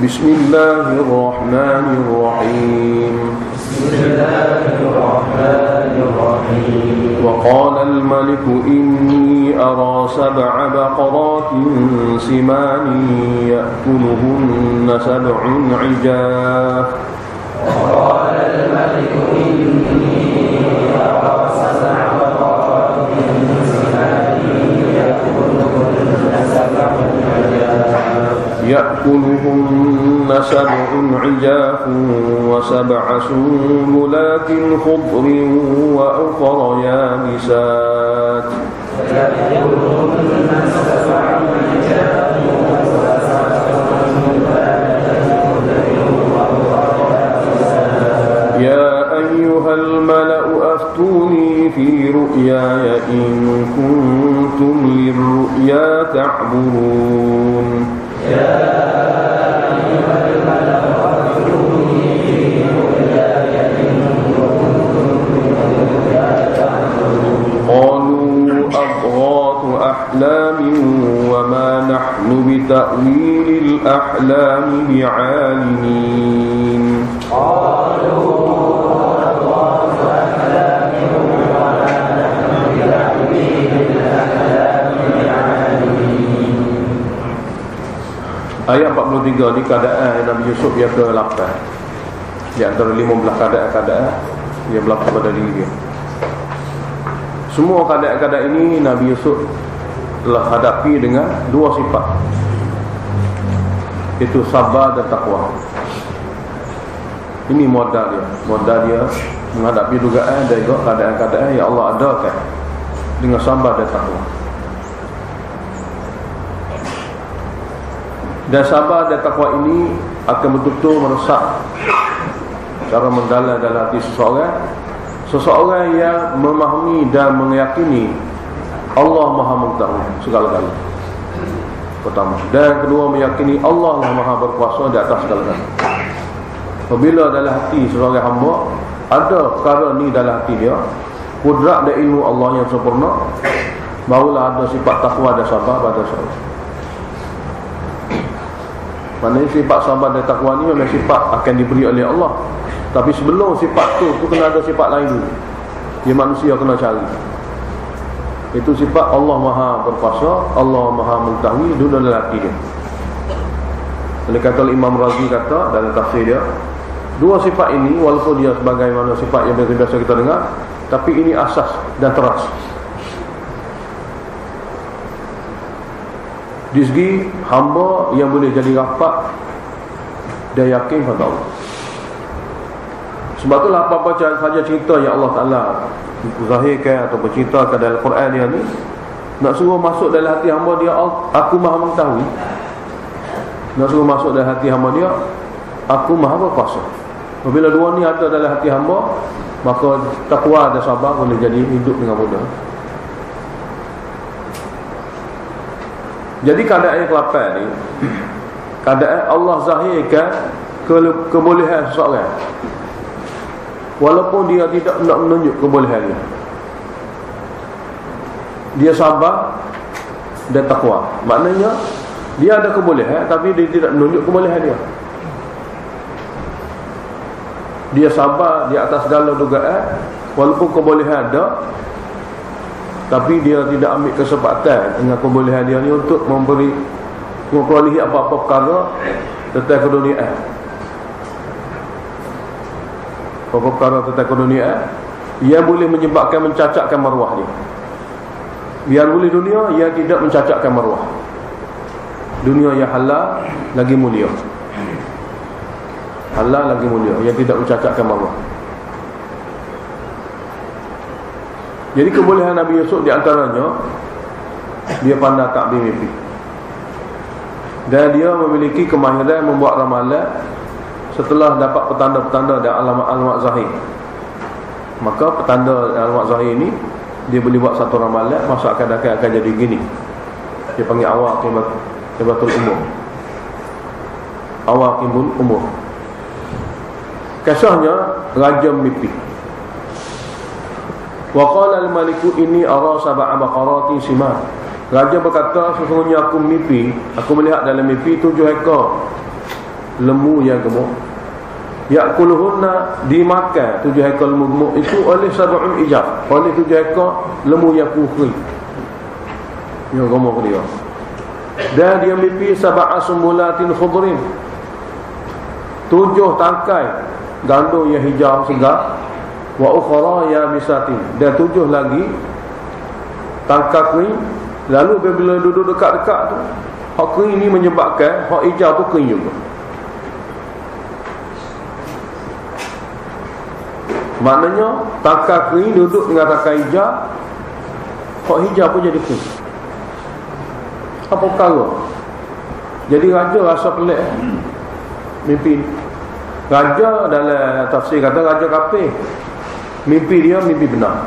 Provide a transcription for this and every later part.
Bismillahirrahmanirrahim. Bismillahirrahmanirrahim. Wa qala al-maliku inni ara sab'a baqaratin simani ya'kuluhunna sab'un 'ijaf. Wa qala al-maliku inni ara sab'a baqaratin simani ya'kuluhunna sab'un 'ijaf. يأكلهن سبع عجاف وسبع سنبلات خضر وأخر يابسات يا أيها الملأ أفتوني في رؤياي إن كنتم للرؤيا تعبرون قالوا أضغاث أحلام وما نحن بتأويل الأحلام بعالمين Ayat 43 ni keadaan Nabi Yusuf yang ke-8. Di antara 15 keadaan yang berlaku pada diri dia. Semua keadaan-keadaan ini Nabi Yusuf telah hadapi dengan dua sifat, itu sabar dan takwa. Ini modal dia menghadapi dugaan dan juga keadaan-keadaan yang Allah adakan dengan sabar dan takwa. Dan sabar dan takwa ini akan betul-betul meresap secara mendalam dalam hati seseorang yang memahami dan meyakini Allah Maha mengetahui segala-galanya. Pertama, dan kedua, meyakini Allah Maha berkuasa di atas segala-galanya. Apabila dalam hati seseorang hamba ada perkara ni dalam hati dia, kudrat dan ilmu Allah yang sempurna, barulah ada sifat takwa dan sabar pada seseorang. Maknanya sifat sabar dan takwa ni memang sifat akan diberi oleh Allah. Tapi sebelum sifat tu kena ada sifat lain dulu. Dia manusia kena cari. Itu sifat Allah Maha berkuasa, Allah Maha mengetahui dulu dalam hati dia. Oleh kata Imam Razi kata dalam tafsir dia, dua sifat ini walaupun dia sebagaimana sifat yang biasa kita dengar, tapi ini asas dan teras. Di segi hamba yang boleh jadi rapat dan yakin pada Allah. Sebab itulah apa-apa saja cerita yang Allah Ta'ala zahirkan atau berceritakan dalam Quran dia ni, nak suruh masuk dalam hati hamba dia, aku Maha mengetahui. Nak suruh masuk dalam hati hamba dia, aku Maha berkuasa. Apabila dua ni ada dalam hati hamba, maka takwa dan sabar boleh jadi hidup dengan mudah. Jadi keadaan yang ke-8 ni, keadaan Allah zahirkan kebolehan seseorang, walaupun dia tidak nak menunjuk kebolehan dia sabar dan takwa. Maknanya dia ada kebolehan tapi dia tidak menunjuk kebolehan dia. Dia sabar di atas segala dugaan, walaupun kebolehan ada, tapi dia tidak ambil kesempatan dengan kebolehan dia ni untuk memperoleh apa-apa perkara tentang keduniaan. Apa-apa perkara tentang keduniaan yang boleh menyebabkan mencacatkan maruah dia. Biar boleh dunia, ia tidak mencacatkan maruah. Dunia yang halal lagi mulia, halal lagi mulia, yang tidak mencacatkan maruah. Jadi kebolehan Nabi Yusuf di antaranya, dia pandai takbir mimpi. Dan dia memiliki kemahiran membuat ramalan setelah dapat petanda-petanda dan alamat-alamat zahir. Maka petanda dan alamat zahir ini, dia boleh buat satu ramalan, masa akan jadi gini. Dia panggil awal kibatul umur. Awal kibul umur. Kisahnya rajam mimpi. Wa qala al-maliku inni ara sab'a baqaratin siman. Raja berkata, sesungguhnya aku mimpi, aku melihat dalam mimpi 7 ekor lembu yang gemuk. Ya'kuluhunna, dimakan 7 ekor lembu gemuk itu oleh sab'un ijab, oleh 7 ekor lembu yang kering yang gemuk dia. Dan dia mimpi sab'a sumbulatin khudrin, 7 tangkai gandum yang hijau segar, wa ukhra yabisatin, dan 7 lagi tangkai kering. Lalu bila duduk dekat-dekat tu, hak kering ni menyebabkan hak hijau tu kering juga. Maknanya tangkai kering duduk dengan tangkai hijau, hak hijau pun jadi kering. Apa perkara? Jadi raja rasa pelik mimpi. Raja dalam tafsir kata raja kafir, mimpi dia mimpi benar.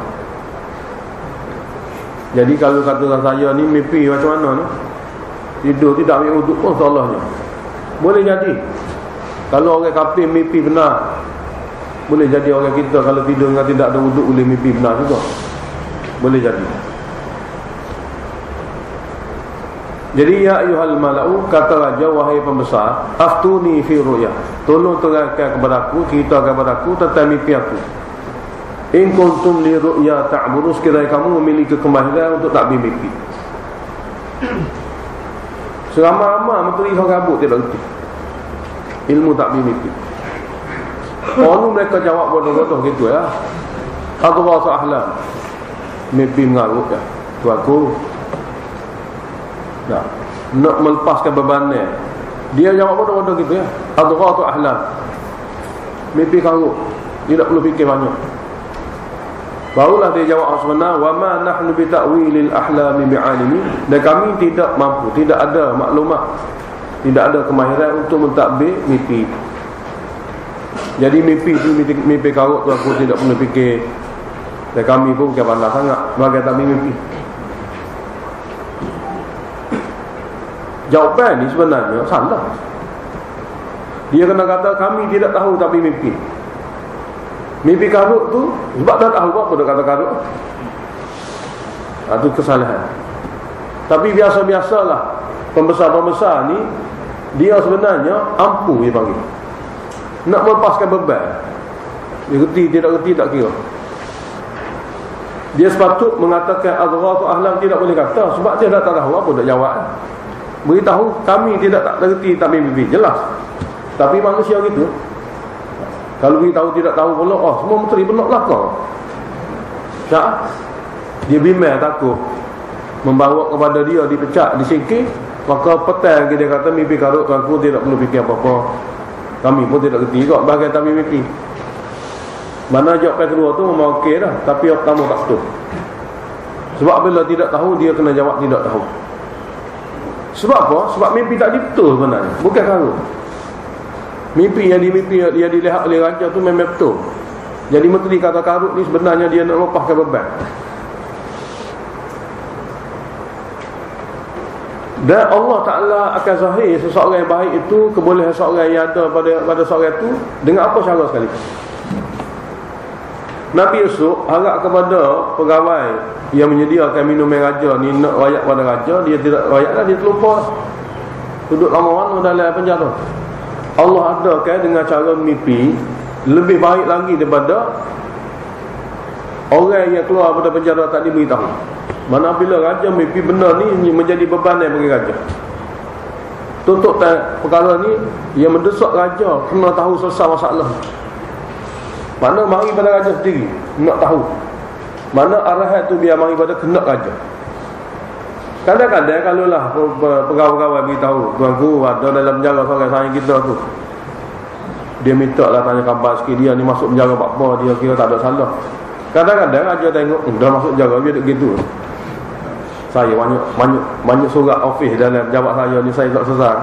Jadi kalau kata saya ni mimpi macam mana ni, tidur tidak ambil wuduk pun salahnya. Boleh jadi. Kalau orang kafir mimpi benar, boleh jadi orang kita kalau tidur dengan tidak ada wuduk boleh mimpi benar juga. Boleh jadi. Jadi ya ayyuhal mala'u, kata raja, wahai pembesar, aftuni fi ru'ya, tolong terangkan kepada aku, ceritakan kepada aku tentang mimpi aku. In kuntum li ru'ya ta'buru, sekiranya kamu memiliki kemahiran untuk takbir mimpi. Seramai-ramai menteri orang kabut tidak reti ilmu takbir mimpi. Kalau mereka jawab bodoh-bodoh gitu ya. Adghath ahlam, mimpi mengarut ya. Tuanku nak melepaskan bebannya, dia jawab bodoh-bodoh gitu ya. Adghath ahlam, mimpi karut, tidak perlu fikir banyak. Barulah dia jawab sebenar, wa ma nahnu bi ta'wilil ahlami bi'alimin, dan kami tidak mampu, tidak ada maklumat, tidak ada kemahiran untuk mentadbir mimpi. Jadi mimpi itu mimpi karut tu aku tidak perlu fikir, dan kami pun bukan pandai sangat bagi takbir mimpi. Jawapan ni sebenarnya salah. Dia kena kata kami tidak tahu takbir mimpi. Mimpi karut tu sebab dah tahu apa dia kata karut. Itu kesalahan. Tapi biasa-biasalah pembesar-pembesar ni, dia sebenarnya ampuh dia panggil, nak melepaskan beban. Dia reti tidak reti tak kira. Dia sepatut mengatakan adghath ahlam, tidak boleh kata sebab dia dah tak tahu apa nak jawab. Beritahu kami tidak tak reti tak mimpi, jelas. Tapi manusia gitu, kalau beritahu tidak tahu pula, oh semua menteri benar lah kau. Tak, dia bimbang takut membawa kepada dia dipecat, disingkir. Maka petang dia kata mimpi karut tuanku tidak perlu fikir apa-apa, kami pun tidak reti juga bahagian tak mimpi. Mana jawapan kedua tu memang okey dah, tapi yang pertama tak betul. Sebab bila tidak tahu, dia kena jawab tidak tahu. Sebab apa? Sebab mimpi tak betul sebenarnya, bukan karut. Mimpi yang dilihat oleh raja tu memang betul. Jadi menteri kata karut ni sebenarnya dia nak lepaskan beban. Dan Allah Ta'ala akan zahir seseorang yang baik itu, kebolehan seseorang yang ada pada seorang itu dengan apa cara sekali. Nabi Yusuf harap kepada pegawai yang menyediakan minuman raja ni nak rakyat pada raja, dia tidak rakyat lah, dia terlupa duduk lama-lama dalam penjara. Allah adakan dengan cara mimpi lebih baik lagi daripada orang yang keluar daripada penjara tak diberitahu. Mana bila raja mimpi benar ni menjadi beban bagi raja. Tutup perkara ni yang mendesak raja kena tahu selesai masalah. Mana mari pada raja sendiri nak tahu. Mana arahan tu biar mari pada kena raja. Kadang-kadang kalau lah pegawai-pegawai beritahu, tuanku ada dalam penjara seorang sayang kita tu, dia minta lah tanya khabar sikit, dia ni masuk penjara buat apa, dia kira tak ada salah. Kadang-kadang raja tengok dah masuk penjara, dia duduk gitu. Saya banyak surat office dalam pejabat saya ni, saya tak selesai.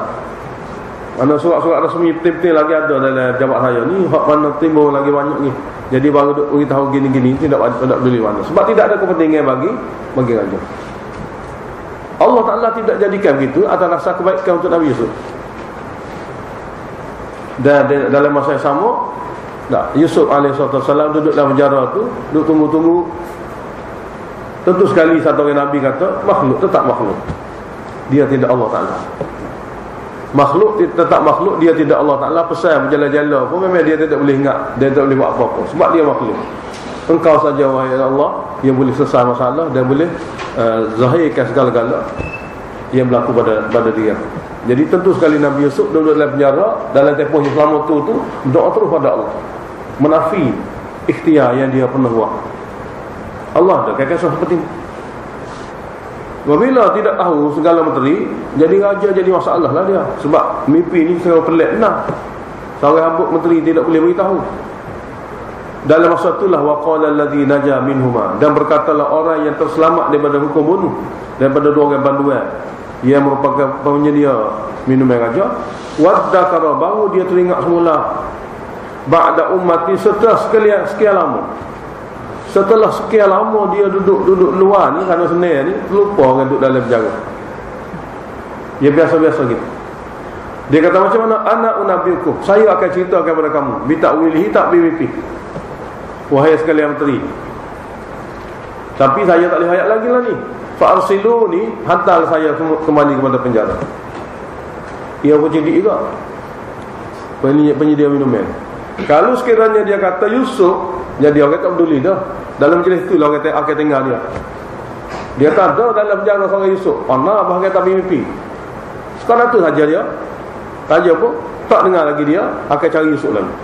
Mana surat-surat rasmi penting-penting lagi ada dalam pejabat saya ni, hak mana timbul lagi banyak ni. Jadi baru duk beritahu gini-gini, tidak peduli mana. Sebab tidak ada kepentingan bagi raja. Allah Ta'ala tidak jadikan begitu atas rasa kebaikan untuk Nabi Yusuf. Dan dalam masa yang sama, Yusuf AS duduk dalam penjara tu, duduk tunggu-tunggu. Tentu sekali satu orang Nabi kata makhluk tetap makhluk, dia tidak Allah Ta'ala. Makhluk tetap makhluk, dia tidak Allah Ta'ala. Pesan berjalan-jalan pun memang dia tidak boleh ingat, dia tidak boleh buat apa-apa, sebab dia makhluk. Engkau saja wahai Allah yang boleh selesai masalah dan boleh zahirkan segala-gala yang berlaku pada dia. Jadi tentu sekali Nabi Yusuf duduk dalam penjara, dalam tempoh yang selama tu berdoa terus pada Allah, menafi ikhtiar yang dia pernah buat. Allah dah kisah seperti ini. Bila tidak tahu segala menteri, jadi raja jadi masalah lah dia. Sebab mimpi ni sangat pelik benar. Seorang hambuk menteri tidak boleh beritahu. Dalam masa itulah waqala allazi naja minhuma, dan berkatalah orang yang terselamat daripada hukum bunuh, daripada dua orang banduan yang merupakan penyedia minuman raja, waddakara, baru dia teringat semula ba'da ummati, setelah sekian lama. Setelah sekian lama dia duduk luar ni kerana senang ni, lupa orang duduk dalam penjara. Dia biasa-biasa gitu. Dia kata macam mana? Ana unabiukum, saya akan ceritakan kepada kamu bita'wilihi ta'bimipi, wahai sekalian menteri. Tapi saya tak boleh hayat lagi lah ni. Fa'arsiluni, hantar saya kembali kepada penjara. Ia pun jadi juga penyedia minuman. Kalau sekiranya dia kata Yusuf, jadi orang tak peduli dah. Dalam majlis tu lah orang akan tinggal dia. Dia tak ada dalam penjara seorang Yusuf. Mana bahagian tak mimpi. Sekarang tu saja dia. Saja pun tak dengar lagi dia, akan cari Yusuf lagi.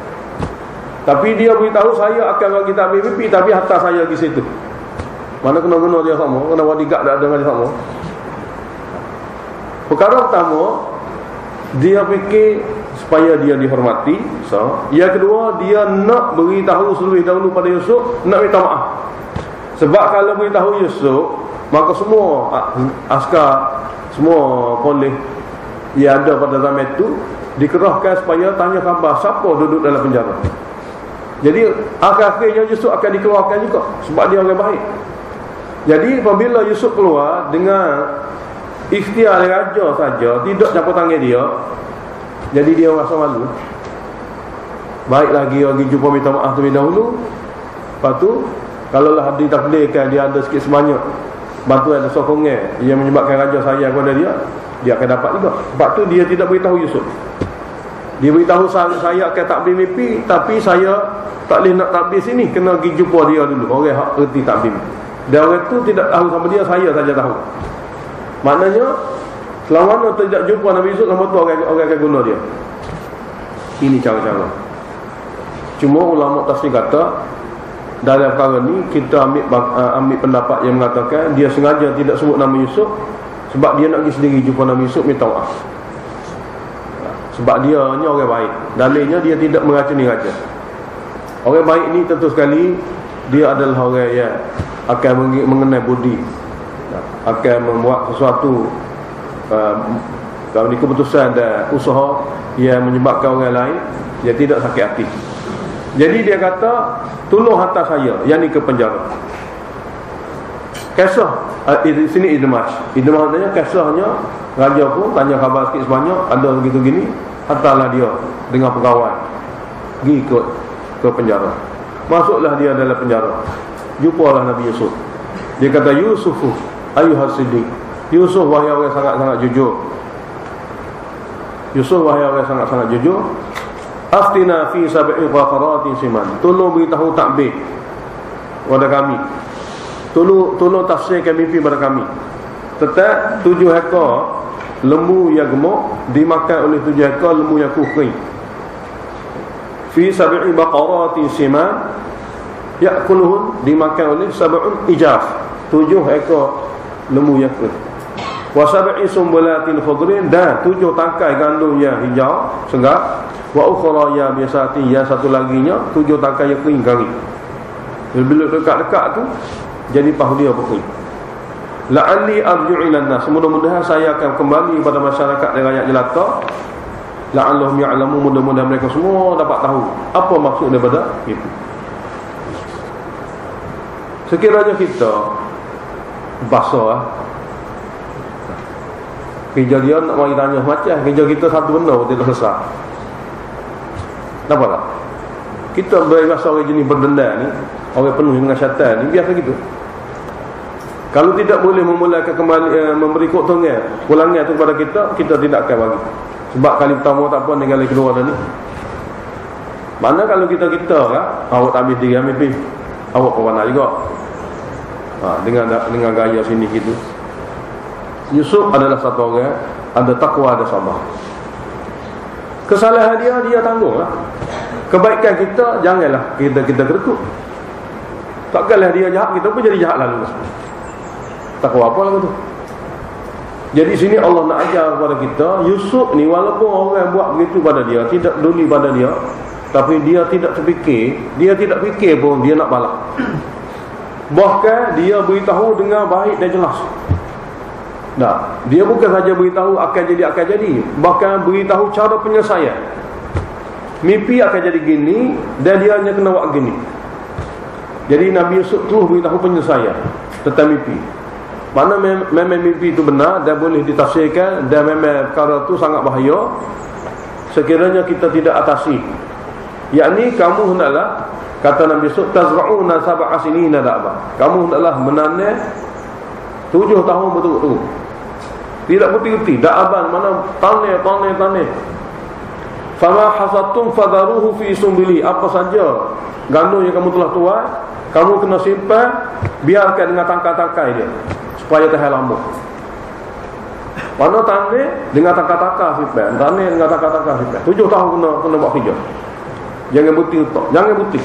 Tapi dia beritahu saya akan bagi tak mimpi, tapi hantar saya di situ. Mana kena-kena dia sama, kena bodyguard dah dengan dia sama. Perkara pertama, dia fikir supaya dia dihormati. So, yang kedua, dia nak beritahu selebih dahulu pada Yusuf, nak minta maaf. Sebab kalau beritahu Yusuf, maka semua askar, semua polis yang ada pada zaman itu dikerahkan supaya tanya khabar siapa duduk dalam penjara. Jadi akhir-akhirnya Yusuf akan dikeluarkan juga, sebab dia orang baik. Jadi apabila Yusuf keluar dengan ikhtiar raja saja, tidak campur tangan dia, jadi dia rasa malu. Baik lagi orang jumpa minta maaf terlebih dahulu. Lepas tu, kalau lah ditakdirkan dia ada sikit sebanyak bantuan dan sokongan yang menyebabkan raja sayang kepada dia, dia akan dapat juga. Sebab tu dia tidak beritahu Yusuf. Dia beritahu saya akan takbir mimpi, tapi saya tak boleh nak takbir sini, kena pergi jumpa dia dulu, orang hak erti takbir. Dan orang tu tidak tahu sama dia, saya saja tahu. Maknanya selama mana tidak jumpa Nabi Yusuf, sama tu orang akan guna dia. Ini cara-cara. Cuma ulama tafsir kata dalam perkara ni kita ambil pendapat yang mengatakan dia sengaja tidak sebut nama Yusuf sebab dia nak pergi sendiri jumpa Nabi Yusuf minta maaf. Sebab dia ni orang baik. Dalilnya dia tidak meracuni raja. Orang baik ni tentu sekali dia adalah orang yang akan mengenai budi, akan membuat sesuatu kalau ni keputusan dan usaha yang menyebabkan orang lain dia tidak sakit hati. Jadi dia kata tolong hantar saya yang ni ke penjara. Kisah di sini idmash maknanya kisahnya raja pun tanya khabar sikit sebanyak, ada begitu gini, hantarlah dia dengan pegawai pergi ke penjara. Masuklah dia dalam penjara, jumpalah Nabi Yusuf. Dia kata, Yusufu ayyuhas siddiq, Yusuf wahai orang sangat-sangat jujur. Yusuf wahai orang sangat-sangat jujur. Aftina fi sab'i qafaratin siman, tolong beritahu takbir kepada kami, tolong tafsirkan mimpi kepada kami. Tetap 7 ekor lembu yang gemuk dimakan oleh 7 ekor lembu yang kering. Fi sab'i baqaratin siman ya'kuluhun, dimakan oleh sab'un ijaf, 7 ekor lembu yang kering. Wa sab'i sumbulatin khudrin, dan 7 tangkai gandum yang hijau segar. Wa ukhra ya biasati, yang satu laginya 7 tangkai yang kering kari. Bila dekat-dekat tu jadi pahu dia berkering. La'alli arji'u ilan nas, mudah-mudahan saya akan kembali kepada masyarakat dan rakyat jelata. La'allahum ya'lamu, mudah-mudahan mereka semua dapat tahu apa maksud daripada itu. Sekiranya kita basah kerja dia nak mari tanya macam kerja kita satu benda pun tidak selesai. Kenapa tak? Kita biasa orang jenis berdendam ni, orang penuh dengan syaitan ni, biasa gitu. Kalau tidak boleh memulakan kembali memberi keuntungan pulangan tu kepada kita, kita tidak akan bagi. Sebab kali pertama tak apa, kali kedua dah ni. Mana kalau kita kan, awak tak habis diri ambil pergi, awak pewarna juga. Dengan gaya sini gitu. Yusuf adalah satu orang, ada takwa, ada sabar. Kesalahan dia tanggung lah. Kebaikan kita janganlah kita kerekut. Takkanlah dia jahat, kita pun jadi jahat lalu. Takwa apa lagu tu? Jadi sini Allah nak ajar kepada kita, Yusuf ni walaupun orang buat begitu pada dia, tidak peduli pada dia, tapi dia tidak terfikir, dia tidak fikir pun dia nak balas. Bahkan dia beritahu dengan baik dan jelas. Nah, dia bukan saja beritahu akan jadi, bahkan beritahu cara penyelesaian. Mimpi akan jadi gini dan dia hanya kena buat gini. Jadi Nabi Yusuf terus beritahu penyelesaian tentang mimpi. Mana memang mimpi itu benar dan boleh ditafsirkan, dan memang perkara itu sangat bahaya sekiranya kita tidak atasi. Yakni kamu hendaklah, kata Nabi Yusuf, tazra'una sab'a sinina da'ba. Kamu hendaklah menanam 7 tahun betul-betul. Tidak putih-putih, da'aban, mana tanah. Fama hasadtum fadaruhu fi sumbili. Apa saja gandum yang kamu telah tuai, kamu kena simpan, biarkan dengan tangkai-tangkai dia supaya tahan lama. Mana tanah dengan tangkai-tangkai simpan, tanah dengan tangkai-tangkai simpan. 7 tahun kena buat kerja. Jangan putih utak, jangan putih.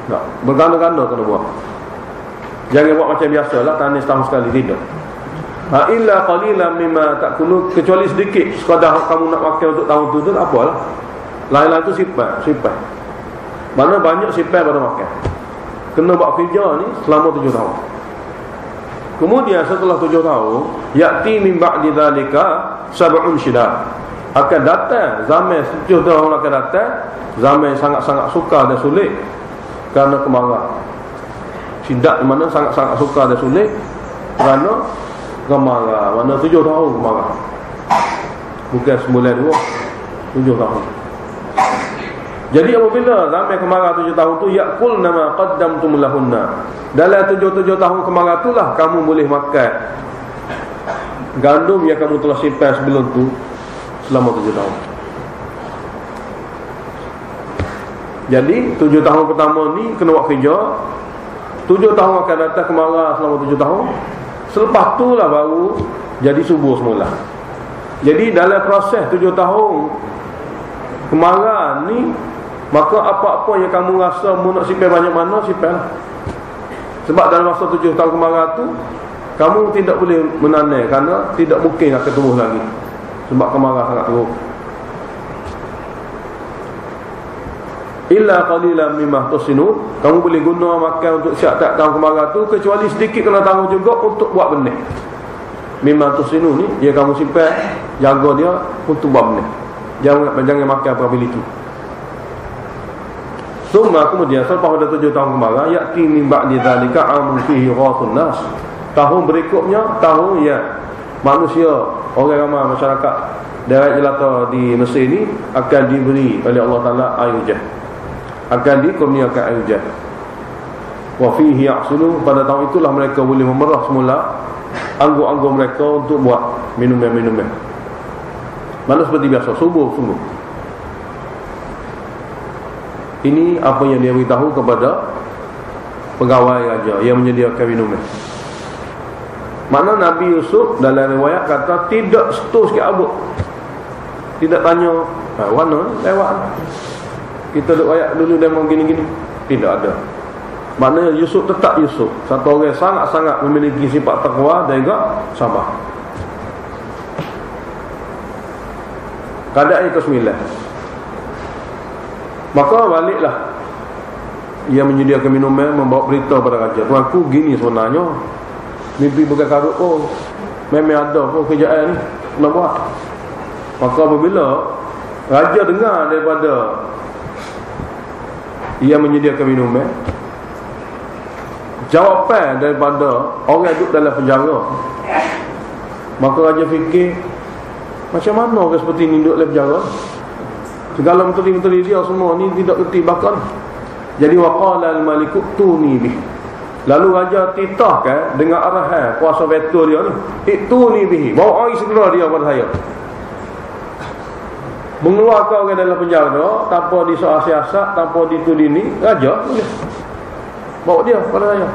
Tak, berganda-ganda kena buat. Jangan buat macam biasalah, tanah setahun sekali, tidak. Illa qalilan mimma ta'kulun, kecuali sedikit sekadar kamu nak makan untuk tahun tu apalah. Lain-lain tu simpan. Mana banyak simpan pada makan. Kena buat kerja ni selama 7 tahun. Kemudian setelah 7 tahun, ya'ti min ba'di dzalika sab'un syidad. Akan datang zaman 7 tahun akan datang, zaman sangat-sangat sukar dan sulit kerana kemarau. Syidad di mana sangat-sangat sukar dan sulit kerana kemarau. Mana 7 tahun kemarau. Bukan sebulan 2, 7 tahun. Jadi apabila zaman kemarau 7 tahun tu, yaqul nama qaddamtum lahunna. Dalam 7 tahun kemarau itulah kamu boleh makan gandum yang kamu telah simpan sebelum tu selama 7 tahun. Jadi 7 tahun pertama ni kena buat kerja. 7 tahun akan datang kemarau selama 7 tahun. Selepas tu lah baru jadi subur semula. Jadi dalam proses 7 tahun kemarau ni, maka apa-apa yang kamu rasa mu nak simpan banyak mana, simpan. Sebab dalam masa 7 tahun kemarau tu kamu tidak boleh menanam kerana tidak mungkin akan tumbuh lagi. Sebab kemarau sangat teruk. Illa qalilan mimma tusinun, kamu boleh guna makan untuk siap tak tahun kemarau tu, kecuali sedikit kena tanggung juga untuk buat benih. Mimma tusinun ni dia kamu simpan, jaga dia untuk buat benih. Jangan makan apabila itu. Kemudian selepas pada 7 tahun kemarau, ya'ti min ba'di dzalika 'amun fihi ghathun nas. Tahun berikutnya tahun yang manusia, orang ramai masyarakat daerah jelata di Mesir ini akan diberi oleh Allah Taala air hujan. Akan dikurniakan air hujan. Wa fihi ya'sulu, pada tahun itulah mereka boleh memerah semula anggur-anggur mereka untuk buat minuman-minuman. Mana seperti biasa, sungguh. Ini apa yang dia beritahu kepada pegawai raja yang menyediakan minuman. Mana Nabi Yusuf dalam riwayat kata tidak setus sikit abuk. Tidak tanya warna lewat. Kita duk ayat dulu memang gini-gini. Tidak ada. Maknanya Yusuf tetap Yusuf, satu orang sangat-sangat memiliki sifat takwa dan juga sabar. Keadaan yang ke-9, maka baliklah ia menyediakan minuman, membawa berita pada raja. Tuanku, gini sebenarnya, mimpi bukan karut pun, memang ada pun kerjaan ni nak buat. Maka apabila raja dengar daripada ia menyediakan minuman, jawapan daripada orang duduk dalam penjara, maka raja fikir, macam mana orang seperti ni duduk dalam penjara? Segala menteri-menteri dia semua ni tidak kerti bakal. Jadi waqala al-maliku tuni bih. Lalu raja titahkan dengan arahan kuasa veto dia ni, ituni bihi, bawa air segera dia pada saya. mengeluarkan orang dalam penjara tanpa disoal siasat, tanpa ditudini, raja boleh bawa dia pada saya.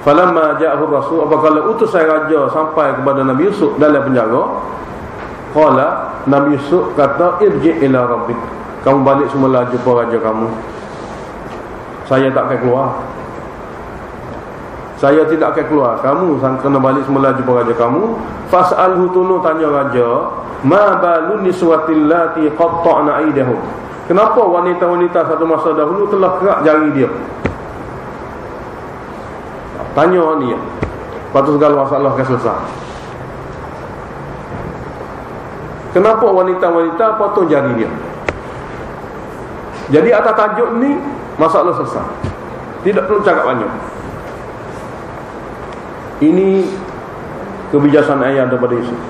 Falamma ja'ahu rasul, apabila utus saya raja sampai kepada Nabi Yusuf dalam penjara, qala, Nabi Yusuf kata, irji' ila rabbik, kamu balik semula jumpa raja kamu. Saya tak akan keluar. Saya tidak akan keluar. Kamu kena balik semula jumpa raja kamu. Fas'alhu, tunu tanya raja, ma balun niswatil lati qatta'na aydahum, kenapa wanita-wanita satu masa dahulu telah kerak jari dia? Tanya ni ya. Lepas tu segala masalah akan selesai. Kenapa wanita-wanita potong jari dia? Jadi atas tajuk ni masalah selesai. Tidak perlu cakap banyak. Ini kebijaksanaan ayat daripada Yusuf.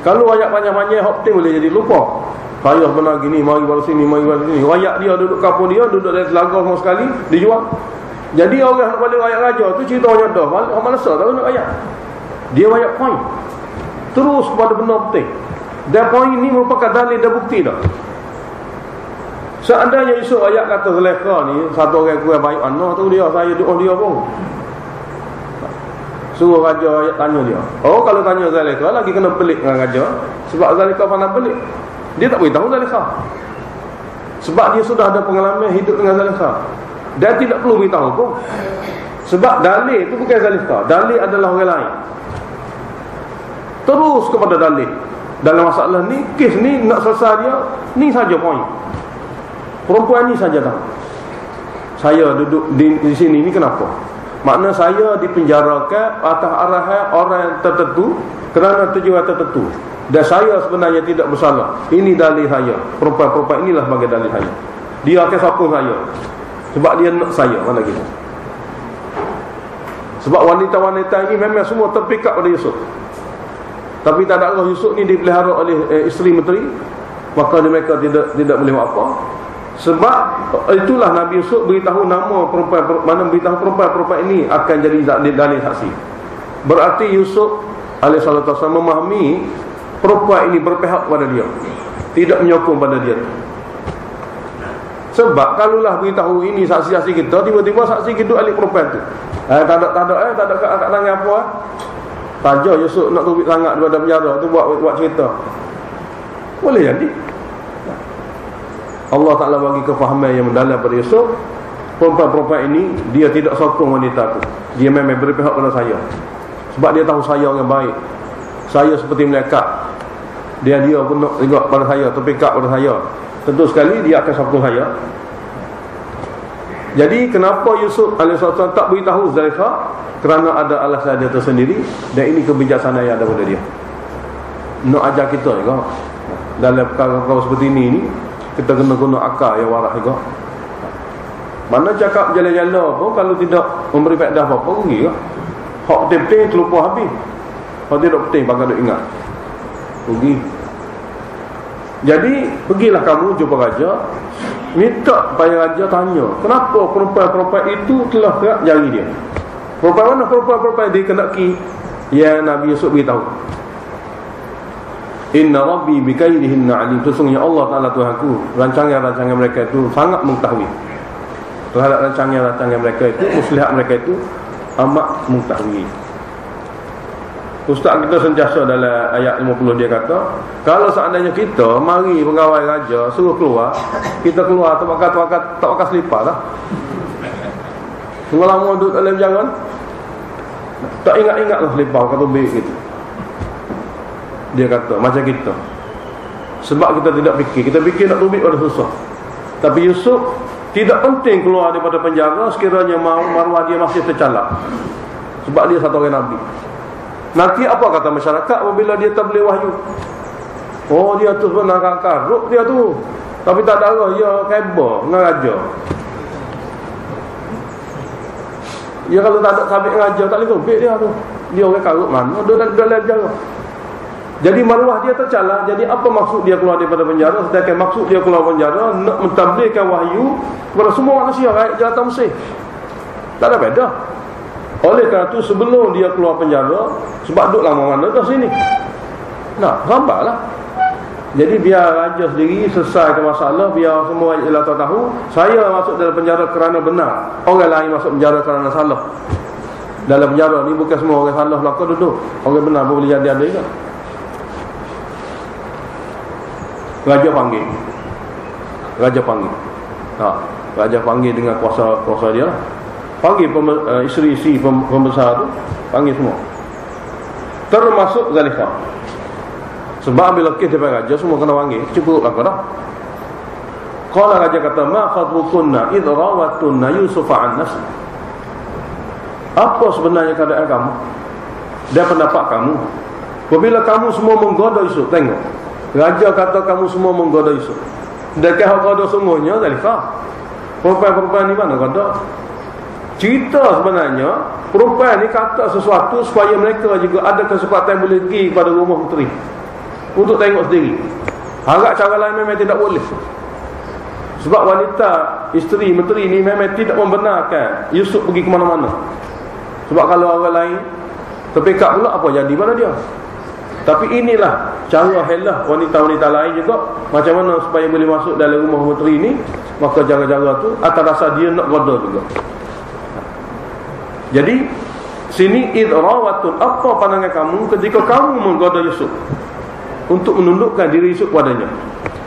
Kalau ayat banyak-banyak, hopting boleh jadi lupa. Payah benar gini, mari baru sini, mari baru sini. Rakyat dia duduk kapur dia, duduk dalam telaga semua sekali, dijual. Jadi orang nak balik rakyat raja tu cerita banyak dah. Orang malasa tak nak rakyat. Dia rakyat point. Terus pada benar betul. Dan point ini merupakan dalil dan bukti dah. Seandainya Yusuf ayat kata Zulaikha ni, satu orang kurang baik anak tu dia, saya doa dia pun. Suruh raja ayat tanya dia. Oh, kalau tanya Zulaikha lagi kena pelik dengan raja. Sebab Zulaikha pandang pelik. Dia tak beritahu Zulaikha. Sebab dia sudah ada pengalaman hidup dengan Zulaikha. Dan tidak perlu beritahu pun. Sebab dalil itu bukan Zulaikha. Dalil adalah orang lain. Terus kepada dalil. Dalam masalah ni, kes ni nak selesai dia, ni saja poin. Perempuan ni saja tahu. Saya duduk di sini ni kenapa? Makna saya dipenjarakan atas arahan orang tertentu kerana tujuan tertentu. Dan saya sebenarnya tidak bersalah. Ini dalil saya. Perempuan-perempuan inilah sebagai dalil saya. Dia akan sokong saya. Sebab dia nak saya. Mana gitu. Sebab wanita-wanita ini memang semua terpikat pada Yusuf. Tapi tak ada Allah, Yusuf ni dipelihara oleh isteri menteri. Maka mereka tidak boleh buat apa. Sebab itulah Nabi Yusuf beritahu nama perempuan, mana beritahu perempuan ini akan jadi dalil saksi. Berarti Yusuf alaihissalatu wassalam memahami perempuan ini berpihak pada dia, tidak menyokong pada dia. Sebab kalaulah beritahu ini saksi-saksi kita, tiba-tiba saksi kita alik perempuan tu, tak ada kat tangan apa, saja Yusuf nak tubik sangat daripada penjara tu buat cerita, boleh jadi. Allah Ta'ala bagi kefahaman yang mendalam pada Yusuf. Perempuan-perempuan ini dia tidak sokong wanita tu. Dia memang berpihak pada saya. Sebab dia tahu saya orang baik. Saya seperti malaikat. Dia pun nak tengok pada saya, terpikat pada saya. Tentu sekali dia akan sokong saya. Jadi kenapa Yusuf alaihissalam tak beritahu Zulaikha? Kerana ada alasan dia tersendiri. Dan ini kebijaksanaan yang ada pada dia. Nak ajar kita juga dalam perkara-perkara seperti ini kita kena guna akal yang waras juga. Mana cakap jalan-jalan pun kalau tidak memberi faedah apa-apa, rugi ke? Hak penting terlupa habis. Hak tidak penting bagi duk ingat, rugi. Jadi pergilah kamu jumpa raja, minta supaya raja tanya kenapa perempuan-perempuan itu telah kerak jari dia. Perempuan mana? Perempuan-perempuan dikenaki yang Nabi Yusuf beritahu. Inna Rabbi bikaidihinna alim. Sesungguhnya Allah Ta'ala Tuhanku, rancangan-rancangan mereka itu sangat mengetahui. Terhadap rancangan-rancangan mereka itu, muslihat mereka itu amat mengetahui. Ustaz kita sentiasa dalam ayat 50 dia kata, kalau seandainya kita mari pengawal raja suruh keluar, kita keluar tak pakai selipar lah. Semua lama duduk dalam jangan, tak ingat-ingatlah selipar kata baik gitu. Dia kata macam kita. Sebab kita tidak fikir. Kita fikir nak tubik pada susah. Tapi Yusuf tidak penting keluar daripada penjara sekiranya maruah dia masih tercalak. Sebab dia satu orang Nabi. Nanti apa kata masyarakat apabila dia tabligh wahyu? Oh, dia tu sebenarnya karuk dia tu. Tapi tak ada arah, dia khabar dengan raja. Ya kalau tak ada sabit raja tak boleh tubik dia tu. Dia orang karuk mana? Dia dalam penjara. Jadi maruah dia tercalar. Jadi apa maksud dia keluar daripada penjara? Sedangkan maksud dia keluar penjara nak mentabligkan wahyu kepada semua manusia rakyat jelata Mesir. Tak ada beza. Oleh kerana itu sebelum dia keluar penjara, sebab duduk lama mana dah sini, Nah, sabarlah. Jadi biar raja sendiri selesaikan masalah, biar semua ialah tahu saya masuk dalam penjara kerana benar, orang lain masuk penjara kerana salah. Dalam penjara ni bukan semua orang salah belaka duduk, orang benar pun boleh jadi ada juga. Raja panggil. Raja panggil dengan kuasa dia. Panggil isteri-isteri pembesar tu, panggil semua. Termasuk Zalikhah. Sebab bila kes daripada raja semua kena panggil, cukup lah dah. Qala raja kata, ma khatbukunna idh rawatunna Yusufa an nafsi. Apa sebenarnya keadaan kamu dan pendapat kamu apabila kamu semua menggoda Yusuf? Tengok, raja kata kamu semua menggoda Yusuf. Dekat hak goda semuanya Zalikhah. Perempuan-perempuan ni mana goda? Cerita sebenarnya perempuan ni kata sesuatu supaya mereka juga ada kesempatan boleh pergi kepada rumah puteri untuk tengok sendiri. Harap cara lain memang tidak boleh. Sebab wanita isteri menteri ni memang tidak membenarkan Yusuf pergi ke mana-mana. Sebab kalau orang lain terpekat pula, apa jadi pada dia? Tapi inilah cara helah wanita-wanita lain juga, macam mana supaya boleh masuk dalam rumah menteri ni. Maka cara-cara tu atas dasar dia nak goda juga. Jadi sini idrawatun, apa pandangan kamu ketika kamu menggoda Yusuf untuk menundukkan diri Yusuf padanya?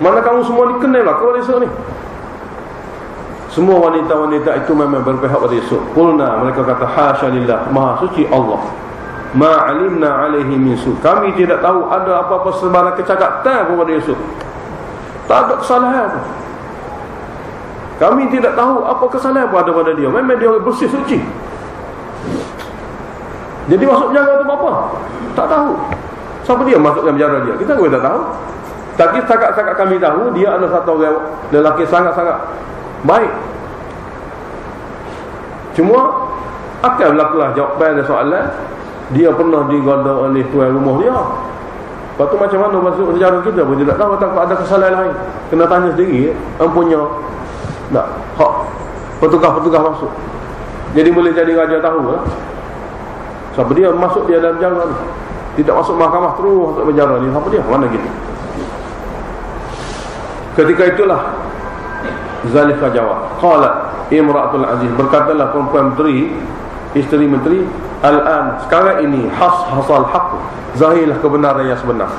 Mana kamu semua ni kenal lah kepada Yusuf ni. Semua wanita-wanita itu memang berpihak pada Yusuf. Qulna, mereka kata, hasya lillah, maha suci Allah, ma alimna alaihi min su, kami tidak tahu ada apa-apa sebarang kecacatan kepada Yusuf. Tak ada kesalahan apa. Kami tidak tahu apa kesalahan apa ada pada dia. Memang dia bersih suci. Jadi masuk penjara tu apa? Tak tahu. Siapa dia masukkan penjara dia? Kita pun tak tahu. Tapi setakat kami tahu dia adalah satu orang lelaki sangat-sangat baik. Cuma akan berlakulah jawapan dan soalan, dia pernah digoda oleh tuan rumah dia. Lepas tu macam mana masuk penjara kita pun tidak tahu. Takut ada kesalahan lain, kena tanya sendiri. Empunya tak hak petugas-petugas masuk. Jadi boleh jadi raja tahu lah. Siapa dia masuk dia dalam penjara ni, tidak masuk mahkamah, terus masuk penjara ni. Siapa dia? Mana gitu. Ketika itulah Zalikhah jawab, qalat imra'atul aziz, berkatalah perempuan menteri, isteri menteri, al-an, sekarang ini hasal haqq, zahirlah kebenaran yang sebenar.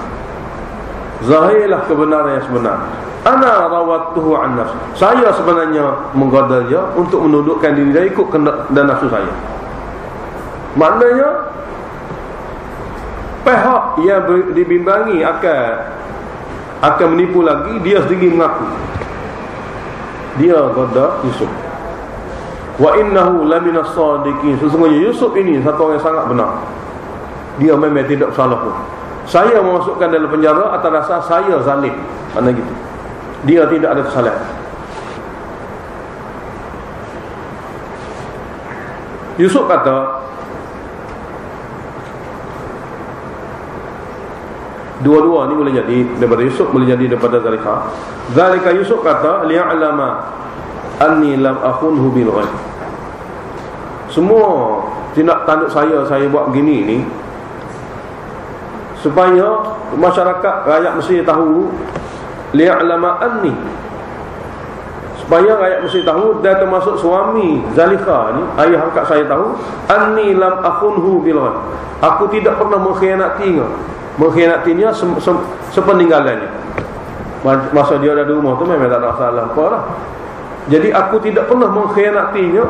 Zahirlah kebenaran yang sebenar. Ana rawattuhu an nafs, saya sebenarnya menggoda dia untuk menundukkan diri dia ikut kehendak dan nafsu saya. Maknanya pihak yang dibimbangi akan menipu lagi, dia sendiri mengaku dia goda Yusuf. Wa innahu laminas sadiqin, sesungguhnya Yusuf ini satu orang yang sangat benar. Dia memang tidak salah pun. Saya memasukkan dalam penjara atas dasar saya zalim. Mana gitu. Dia tidak ada kesalahan. Yusuf kata, dua-dua ni boleh jadi daripada Yusuf, boleh jadi daripada Zalikhah. Zalika, Yusuf kata, liya'lama anni lam akhunhu bil ghaib. Semua tindak tanduk saya buat begini ni supaya masyarakat rakyat Mesir tahu, liya'lama anni, supaya rakyat Mesir tahu, dan termasuk suami Zalikhah ni, ayah angkat saya tahu, anni lam akhunhu bil ghaib, aku tidak pernah mengkhianatinya. Mengkhianatinya sepeninggalannya. Masa dia ada di rumah tu memang tak ada salah apa lah. Jadi aku tidak pernah mengkhianatinya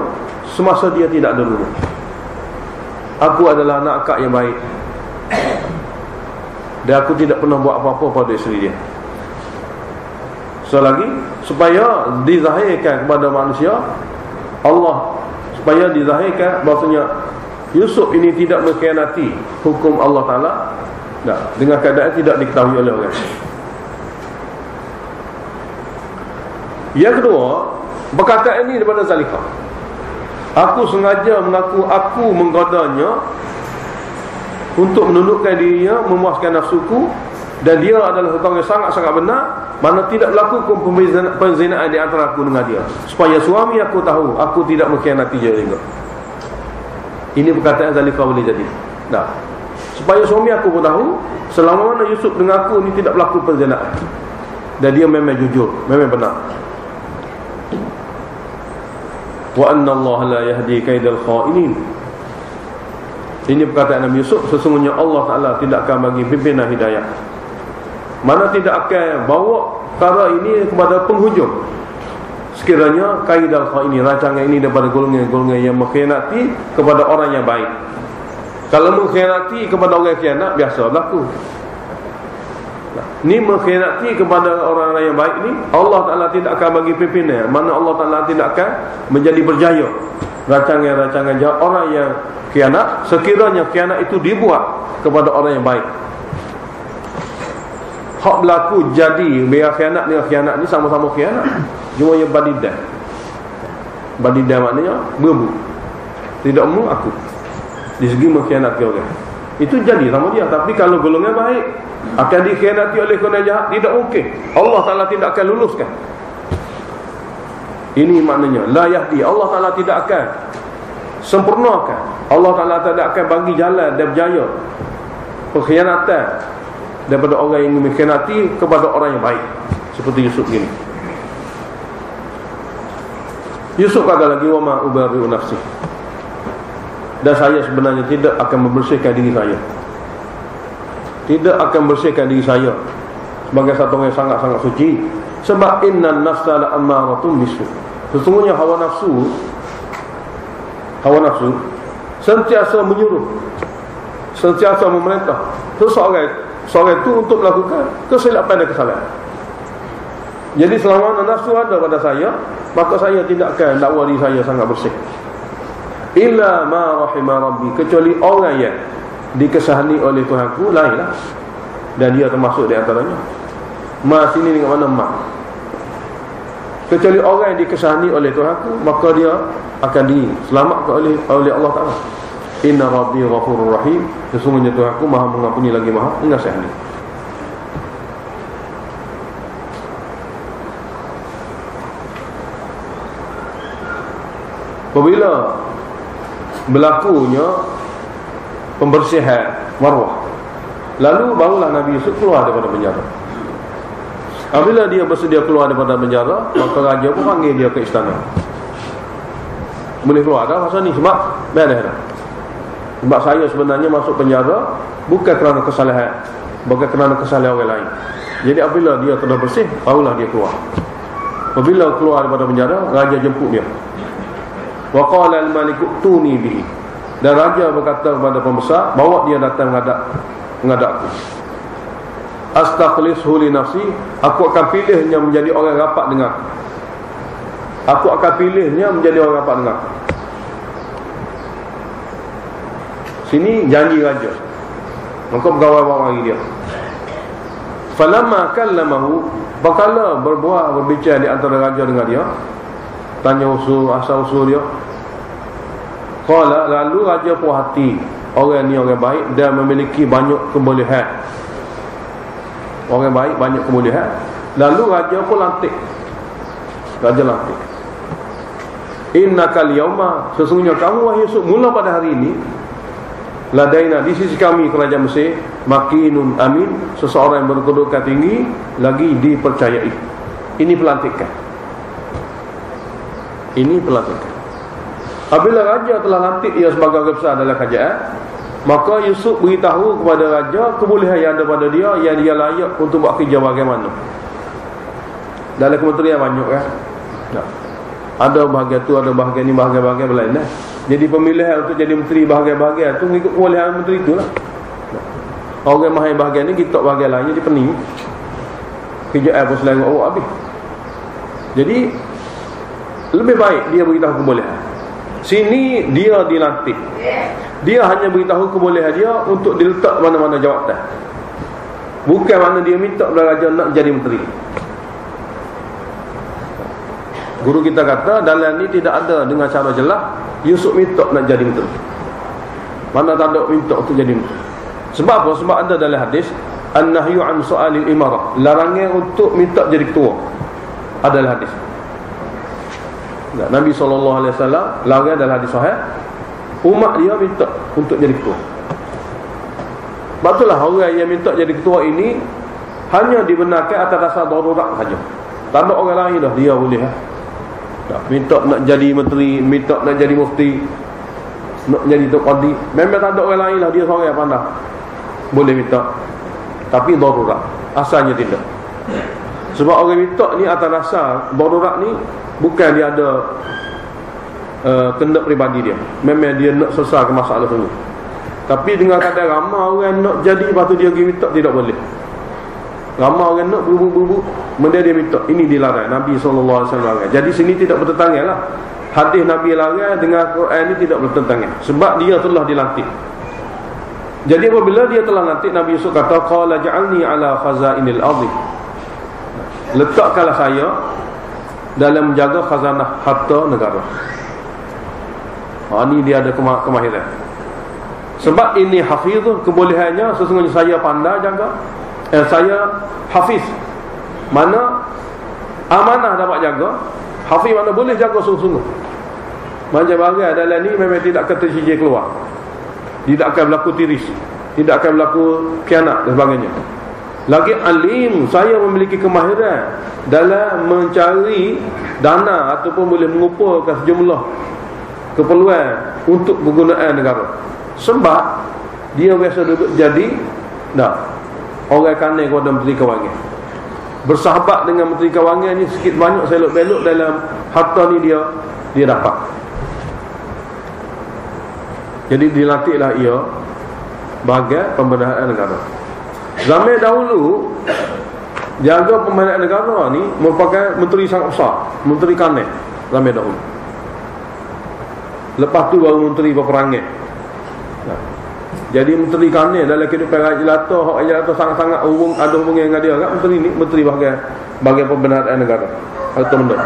semasa dia tidak ada rumah. Aku adalah anak akak yang baik, dan aku tidak pernah buat apa-apa pada isteri dia. Selagi supaya dizahirkan kepada manusia, Allah, supaya dizahirkan bahasanya Yusuf ini tidak mengkhianati hukum Allah Ta'ala. Nah, dengan keadaan tidak diketahui oleh orang. Yang kedua, perkataan ini daripada Zalikhah, aku sengaja mengaku aku menggodanya untuk menundukkan dirinya, memuaskan nafsuku, dan dia adalah seorang yang sangat-sangat benar, mana tidak berlaku penzinaan di antara aku dengan dia, supaya suami aku tahu aku tidak mengkhianati dia juga. Ini perkataan Zalikhah boleh jadi. Nah, supaya suami aku pun tahu selama mana Yusuf dengan aku ni tidak berlaku perzinahan, dan dia memang jujur, memang benar. Wa anna Allah la yahdi kaidal kha'inin. Ini perkataan Nabi Yusuf, sesungguhnya Allah Ta'ala tidak akan bagi pimpinan hidayah, mana tidak akan bawa perkara ini kepada penghujung, sekiranya kaidal kha'inin, rancangan ini daripada golongan-golongan yang mengkhianati kepada orang yang baik. Kalau mengkhianati kepada orang yang khianat, biasa berlaku. Ni mengkhianati kepada orang-orang yang baik ni, Allah Ta'ala tidak akan bagi pimpinan, mana Allah Ta'ala tidak akan menjadi berjaya rancangan-rancangan jahat orang yang khianat, sekiranya khianat itu dibuat kepada orang yang baik. Hak berlaku jadi biar khianat dengan khianat ni sama-sama khianat, cuma yang badidah. Badidah maknanya berebut, tidak mu aku di segi mengkhianati orang. Itu jadi sama dia. Tapi kalau golongan baik akan dikhianati oleh golongan jahat, tidak mungkin. Allah Ta'ala tidak akan luluskan. Ini maknanya la yahdi, Allah Ta'ala tidak akan sempurnakan, Allah Ta'ala tidak akan bagi jalan dan berjaya pengkhianatan daripada orang yang mengkhianati kepada orang yang baik, seperti Yusuf ini. Yusuf kata lagi, wa ma ubari'u nafsi, dan saya sebenarnya tidak akan membersihkan diri saya, tidak akan membersihkan diri saya sebagai satu orang yang sangat-sangat suci. Sebab innan nafsa la'ammaratun bisu, sesungguhnya hawa nafsu sentiasa menyuruh, sentiasa memerintah seseorang itu untuk melakukan kesilapan dan kesalahan. Jadi selama nafsu ada pada saya, maka saya tidak akan dakwa diri saya sangat bersih. Illa ma rahimah rabbi, kecuali orang yang dikesahani oleh Tuhanku, lainlah, dan dia termasuk di antaranya. Ma sini dengan mana ma? Kecuali orang yang dikesahani oleh Tuhanku, maka dia akan diselamatkan oleh Allah Ta'ala. Inna rabbi ghafurur rahim, sesungguhnya Tuhanku maha mengampuni lagi maha mengasihani. Apabila berlakunya pembersihan Marwah, lalu barulah Nabi Yusuf keluar daripada penjara. Apabila dia bersedia keluar daripada penjara, maka raja pun panggil dia ke istana. Boleh keluar dah masa ni, sebab dah. Sebab saya sebenarnya masuk penjara bukan kerana kesalahan, bukan kerana kesalahan orang lain. Jadi apabila dia telah bersih, barulah dia keluar. Apabila keluar daripada penjara, raja jemput dia. Wa qala al-maliku tuni bihi, dan raja berkata kepada pembesar, bawa dia datang menghadap aku. Astakhlishu li nafsi, aku akan pilihnya menjadi orang rapat dengan aku. Aku akan pilihnya menjadi orang rapat dengan aku. Sini janji raja, maka pegawai-pegawai dia. Falamma kallamahu, bakala berbicara di antara raja dengan dia, tanya asal-usul dia. Qala, lalu raja puas hati, orang ni orang baik dan memiliki banyak kebolehan. Orang baik banyak kebolehan. Lalu raja pun lantik. Raja lantik. Innakal yauma, sesungguhnya kamu wahai Yusuf, mula pada hari ini, ladaina, di sisi kami kerajaan Mesir, makinun amin, seseorang yang berkedudukan tinggi lagi dipercayai. Ini pelantikan. Ini pelantikan. Apabila raja telah lantik ia sebagai orang besar dalam kerajaan, maka Yusuf beritahu kepada raja kebolehan yang ada pada dia, yang dia layak untuk buat kerja bagaimana. Dalam kementerian banyak kan? Tak. Ada bahagian tu, ada bahagian ni, bahagian-bahagian lain lah. Jadi pemilihan untuk jadi menteri bahagian-bahagian tu mengikut kebolehan menteri itulah. Orang mahir bahagian ni, kita bahagian lain jadi pening. Kerjaan pun selain awak habis. Jadi lebih baik dia beritahu kebolehan. Sini dia dilantik, dia hanya beritahu kebolehan dia untuk diletak mana-mana jawatan, bukan mana dia minta kepada raja nak jadi menteri. Guru kita kata dalam ni tidak ada dengan cara jelas Yusuf minta nak jadi menteri. Mana tak ada minta untuk jadi menteri. Sebab apa? Sebab ada dalam hadis an-nahyu an su'alil imarah, larangan untuk minta jadi ketua. Adalah hadis Nabi SAW larang dalam hadis sahih, umat dia minta untuk jadi ketua. Sebab itulah orang yang minta jadi ketua ini hanya dibenarkan atas dasar darurat saja. Tak ada orang lain dah dia boleh minta nak jadi menteri, minta nak jadi mufti, nak jadi tok qadi. Memang tak ada orang lain lah, dia seorang yang pandai boleh minta. Tapi darurat, asalnya tidak. Sebab orang minta ni atas dasar darurat ni bukan dia ada kendak peribadi dia. Memang dia nak selesaikan masalah tu. Tapi dengan kadang ramai orang nak jadi, lepas tu dia pergi minta, tidak boleh. Ramai orang nak bubuk-bubuk, benda dia minta. Ini dilarang. Nabi SAW larang. Jadi sini tidak bertentangan lah. Hadis Nabi larang dengan Quran ini tidak bertentangan. Sebab dia telah dilantik. Jadi apabila dia telah lantik, Nabi Yusuf kata, qala ja'alni ala khazainil ardi, letakkanlah saya dalam menjaga khazanah harta negara. Ini dia ada kemahiran. Sebab ini hafiz, kebolehannya sesungguhnya saya pandai jaga. Saya hafiz, mana amanah dapat jaga. Hafiz mana boleh jaga sungguh-sungguh. Macam barang dalam ni memang tidak akan tersijil keluar, tidak akan berlaku tiris, tidak akan berlaku khianat dan sebagainya. Lagi alim, saya memiliki kemahiran dalam mencari dana ataupun boleh mengumpulkan sejumlah keperluan untuk penggunaan negara. Sebab dia biasa duduk jadi orang kanan kepada Menteri Kewangan, bersahabat dengan Menteri Kewangan ni, sikit banyak selok-belok dalam harta ni dia dapat. Jadi dilantiklah ia bagai pemberdayaan negara. Zaman dahulu jaga pemberdayaan negara ni merupakan menteri sangat besar, Menteri Kanan zaman dahulu. Lepas tu baru Menteri Peperangan. Jadi Menteri Kanan dalam kehidupan rakyat jelata, hak rakyat jelata sangat-sangat ada hubungan dengan dia kan. Menteri ni menteri bahagian pemberdayaan negara atau benda.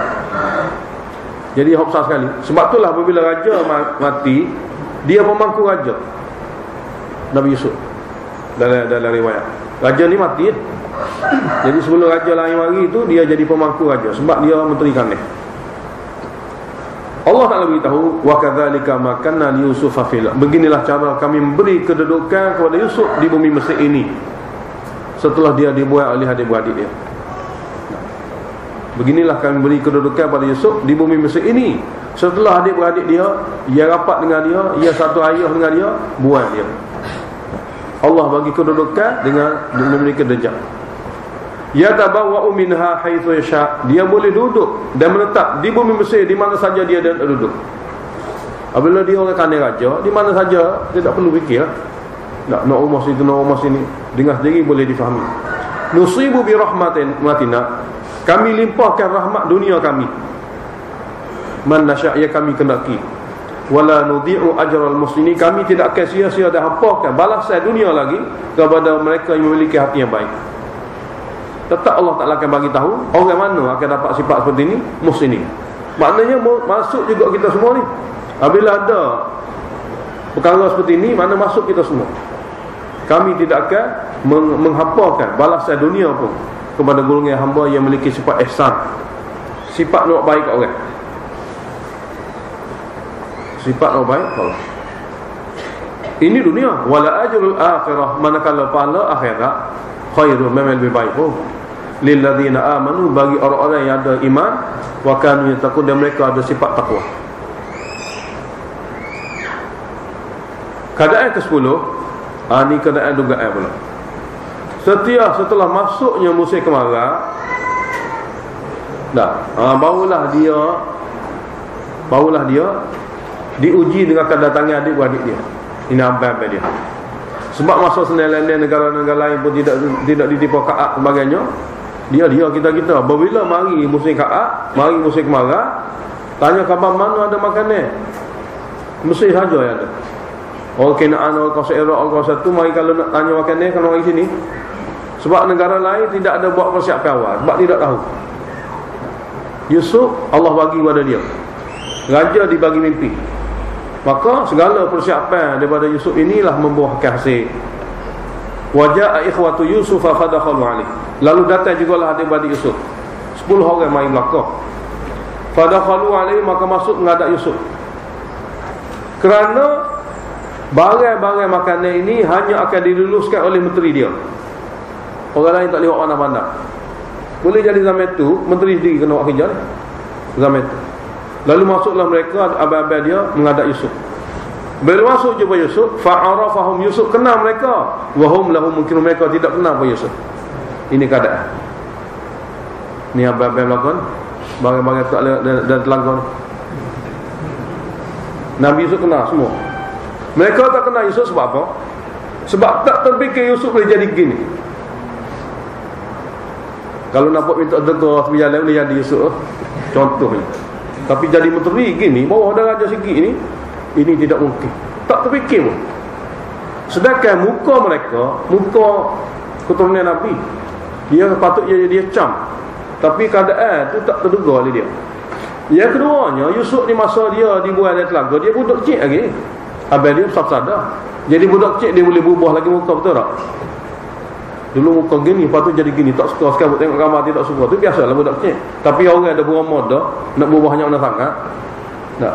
Jadi hak besar sekali. Sebab itulah apabila raja mati, dia pemangku raja. Nabi Yusuf dalam riwayat, raja ni mati. Jadi sebelum raja lain mari tu, dia jadi pemangku raja sebab dia Menteri Kanan. Allah Ta'ala beritahu, wa kadzalika makanna li Yusuf fil, beginilah cara kami memberi kedudukan kepada Yusuf di bumi Mesir ini setelah dia dibuai oleh adik-beradik dia. Beginilah kami beri kedudukan kepada Yusuf di bumi Mesir ini setelah adik-beradik dia rapat dengan dia, ia satu ayah dengan dia, buai dia. Allah bagi kedudukan dengan memiliki derajat. Ya tabawwa'u minha haitsu yasha, dia boleh duduk dan menetap di bumi Mesir di mana saja dia duduk. Apabila dia orang kanan raja, di mana saja dia tak perlu fikir nak rumah situ, nak rumah sini, dengan sendiri boleh difahami. Nusibu bi rahmatina, kami limpahkan rahmat dunia kami, man nasya, ya kami kendaki. Wala nudhi'u ajral muslimin, kami tidak akan sia-sia dan hampakan balasan dunia lagi kepada mereka yang memiliki hati yang baik. Tetap Allah Ta'ala akan bagi tahu orang mana akan dapat sifat seperti ini, muslimin. Maknanya masuk juga kita semua ni. Apabila ada perkara seperti ini, mana masuk kita semua. Kami tidak akan menghampakan balasan dunia pun kepada golongan hamba yang memiliki sifat ihsan, sifat nak baik orang, sifat nak baik Allah. Ini dunia. Wala ajrul akhirah, manakala pahala akhirat khairun, memang lebih baik pun lilladzina amanu, bagi orang-orang yang ada iman, wa kanu yattaqun, dan mereka ada sifat takwa. Keadaan ke-10, ni keadaan dugaan pula. Setelah masuknya musim kemarau, barulah dia diuji dengan kedatangan adik-beradik dia. Ini abang-abang dia. Sebab masuk senilai-nilai negara-negara lain pun tidak ditipu Ka'ab sebagainya. Dia kita. Bila mari musim Ka'ab, mari musim kemarau, tanya khabar mana ada makanan, Mesir saja yang ada. Orang Kanaan, orang kawasan Iraq, orang kawasan tu, mari kalau nak tanya makanan kena mari sini. Sebab negara lain tidak ada buat persiapan awal, sebab tidak tahu. Yusuf Allah bagi kepada dia, raja dibagi mimpi, maka segala persiapan daripada Yusuf inilah membuahkan hasil. Waja'a ikhwatu Yusuf fadakhalu alaih, lalu datang jugalah adik-beradik Yusuf 10 orang main belakang. Fadakhalu alaih, maka masuk menghadap Yusuf. Kerana barang-barang makanan ini hanya akan diluluskan oleh menteri dia. Orang lain tak lewat pandang-pandang. Boleh jadi zaman tu menteri sendiri kena buat kerja zaman tu. Lalu masuklah mereka, abang-abang dia menghadap Yusuf. Bila masuk jumpa Yusuf, fa'arafahum, Yusuf kenal mereka, wa hum lahum munkirun, mereka tidak kenal pun Yusuf. Ini keadaan. Ni abang-abang lakon, barang-barang tak dan telangkon. Nabi Yusuf kenal semua. Mereka tak kenal Yusuf sebab apa? Sebab tak terfikir Yusuf boleh jadi gini. Kalau nampak minta tegur tepi jalan boleh jadi Yusuf, contohnya. Tapi jadi menteri gini, bawah dah raja sikit ni, ini tidak mungkin. Tak terfikir pun. Sedangkan muka mereka, muka keturunan Nabi, dia patutnya dia cam. Tapi keadaan tu tak terduga oleh dia. Yang keduanya, Yusuf ni masa dia dibuat dari telaga, dia budak kecil lagi. Abang dia besar-besar. Jadi budak kecil dia boleh berubah lagi muka, betul tak? Dulu muka gini, lepas tu jadi gini, tak suka. Sekarang tengok gambar tidak suka. Tu biasalah budak kecil. Tapi orang ada berumur dah, nak berubah banyak mana sangat. Tak.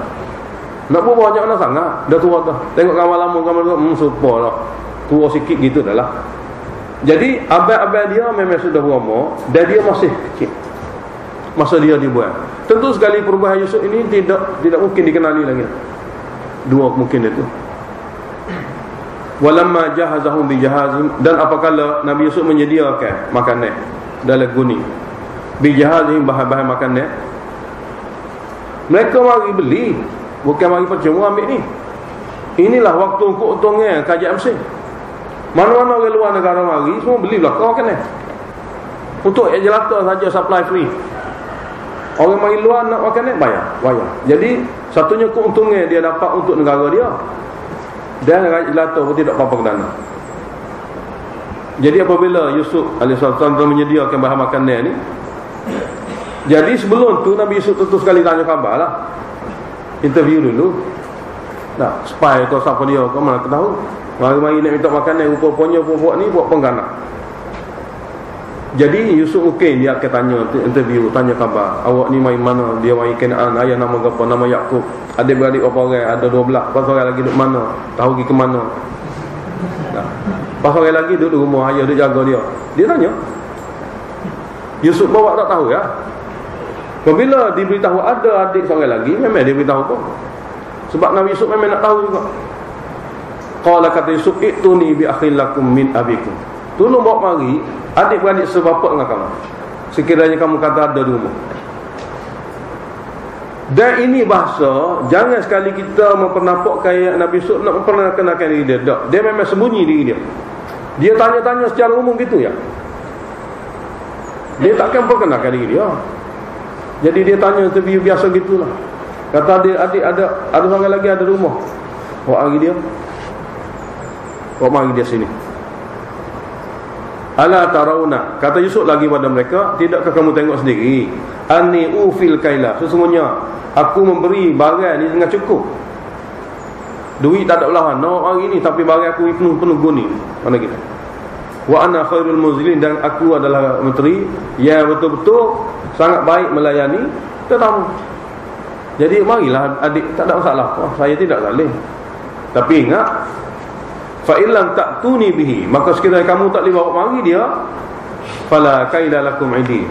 Nak berubah banyak mana sangat. Dah tua dah. Tengok gambar lama, gambar tu, super lah. Tua sikit gitu dah lah. Jadi abang-abang dia memang sudah berumur, dan dia masih kecil masa dia dibuat. Tentu sekali perubahan Yusuf ini tidak mungkin dikenali lagi. Dua mungkin itu. Walamma jahazahum bijahazim, dan apakala Nabi Yusuf menyediakan makanan dalam guni bijahazim, bahan-bahan makanan, mereka mari beli, bukan mari percuma ambil ni. Inilah waktu keuntungan kerajaan Mesir. Mana-mana orang luar negara mari, semua beli belakang makanan. Untuk jelata saja, supply free. Orang mari luar nak makanan, bayar. Jadi satunya keuntungan dia dapat untuk negara dia, dan jelata pun tidak apa-apa ke dana. Jadi apabila Yusuf alaihissalam telah menyediakan bahan makanan ni, jadi sebelum tu Nabi Yusuf tentu sekali tanya khabar lah, interview dulu. Nah, spy atau siapa dia, kau mana tahu. Mari-mari nak minta makanan, rupa-rupanya buat ni buat pengganak. Jadi Yusuf mungkin dia akan tanya, interview, tanya khabar. Awak ni main mana? Dia main Kanaan, ayah nama apa? Nama Yakub. Adik-beradik berapa orang? Ada 12. Pas orang lagi duduk mana? Tahu pergi ke mana? Nah, pas orang lagi duduk rumah ayah, duduk jaga dia. Dia tanya. Yusuf bawa tak tahu ya. Apabila diberitahu ada adik seorang lagi, memang dia beritahu pun. Sebab Nabi Yusuf memang nak tahu juga. Qala, kata Yusuf, ituni bi akhil lakum min abikum. Tolong bawa mari adik-beradik sebapa dengan kamu, sekiranya kamu kata ada di rumah. Dan ini bahasa, jangan sekali kita mempernampakkan Nabi Yusuf nak memperkenalkan diri dia. Tak. Dia memang sembunyi diri dia. Dia tanya-tanya secara umum gitu ya. Dia takkan memperkenalkan diri dia. Jadi dia tanya interview biasa gitulah. Kata adik ada orang lagi ada di rumah. Bawa mari dia. Bawa mari dia sini. Ala tarawna, kata Yusuf lagi pada mereka, tidakkah kamu tengok sendiri, anni ufil kaila, sesungguhnya aku memberi barang ni dengan cukup. Duit tak ada belahan, hari ni, tapi barang aku penuh guni. Mana kita? Wa ana khairul munzilin, dan aku adalah menteri yang betul-betul sangat baik melayani tetamu. Jadi marilah adik, tak ada masalah. Saya tidak zalim. Tapi ingat, fa illam ta'tuni bihi, maka sekiranya kamu tak boleh bawa mari dia, fala kaila lakum indi,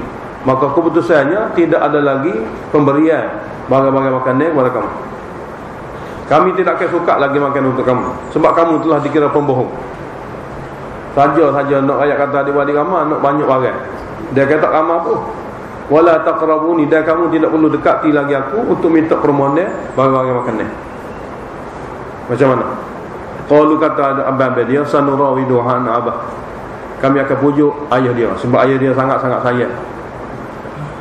maka keputusannya tidak ada lagi pemberian barang-barang makanan kepada kamu. Kami tidak akan suka lagi makan untuk kamu, sebab kamu telah dikira pembohong. Saja nak ayat kata adik-adik ramai, nak banyak barang. Dia kata ramai apa? Wala taqrabuni, dan kamu tidak perlu dekati lagi aku untuk minta permohonan barang-barang makanan. Macam mana? Qalu, kata abang dia, sanurawidu an abah, kami akan pujuk ayah dia, sebab ayah dia sangat-sangat sayang.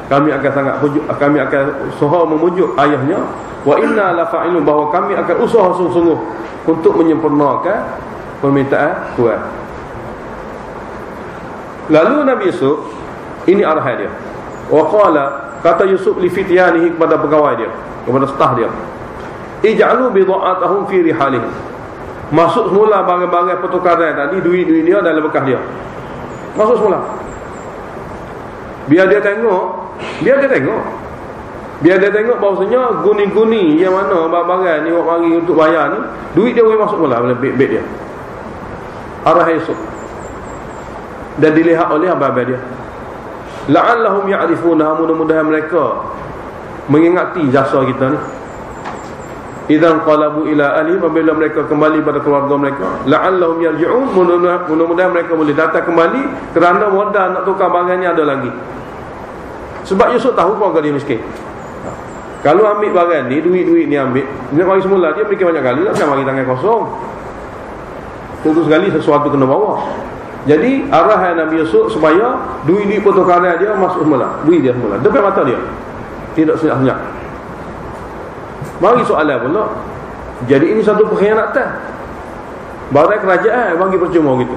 Kami akan usaha memujuk ayahnya. Wa inna la fa'ilun, bahawa kami akan usaha sungguh-sungguh untuk menyempurnakan permintaan Tuhan. Lalu Nabi Yusuf, ini arahan dia. Wa qala, kata Yusuf li fityanihi, kepada pegawai dia, kepada staf dia, ij'alu bidha'atahum fi rihalihim, masuk semula barang-barang pertukaran tadi, duit-duit dia dalam bekas dia. Masuk semula. Biar dia tengok. Biar dia tengok bahawasanya guni-guni yang mana barang ni awak mari untuk bayar ni, duit dia boleh masuk pula dalam beg dia. Arah esok. Dan dilihat oleh abang-abang dia. La'allahum ya'rifuna, mudah-mudahan mereka mengingati jasa kita ni. Idzan qalabu ila ahli, apabila mereka kembali pada keluarga mereka, la'allahum yarji'un, mudah-mudahan mereka boleh datang kembali kerana modal nak tukar barang ni ada lagi. Sebab Yusuf tahu keluarga dia miskin. Kalau ambil barang ni, duit-duit ni ambil, dia mari semula dia fikir banyak kali, takkan mari tangan kosong. Tentu sekali sesuatu kena bawa. Jadi arahan Nabi Yusuf supaya duit-duit pertukaran dia masuk semula, duit dia semula depan mata dia, tidak senyap-senyap. Mari soalan pula, jadi ini satu pengkhianatan. Barang kerajaan bagi percuma gitu.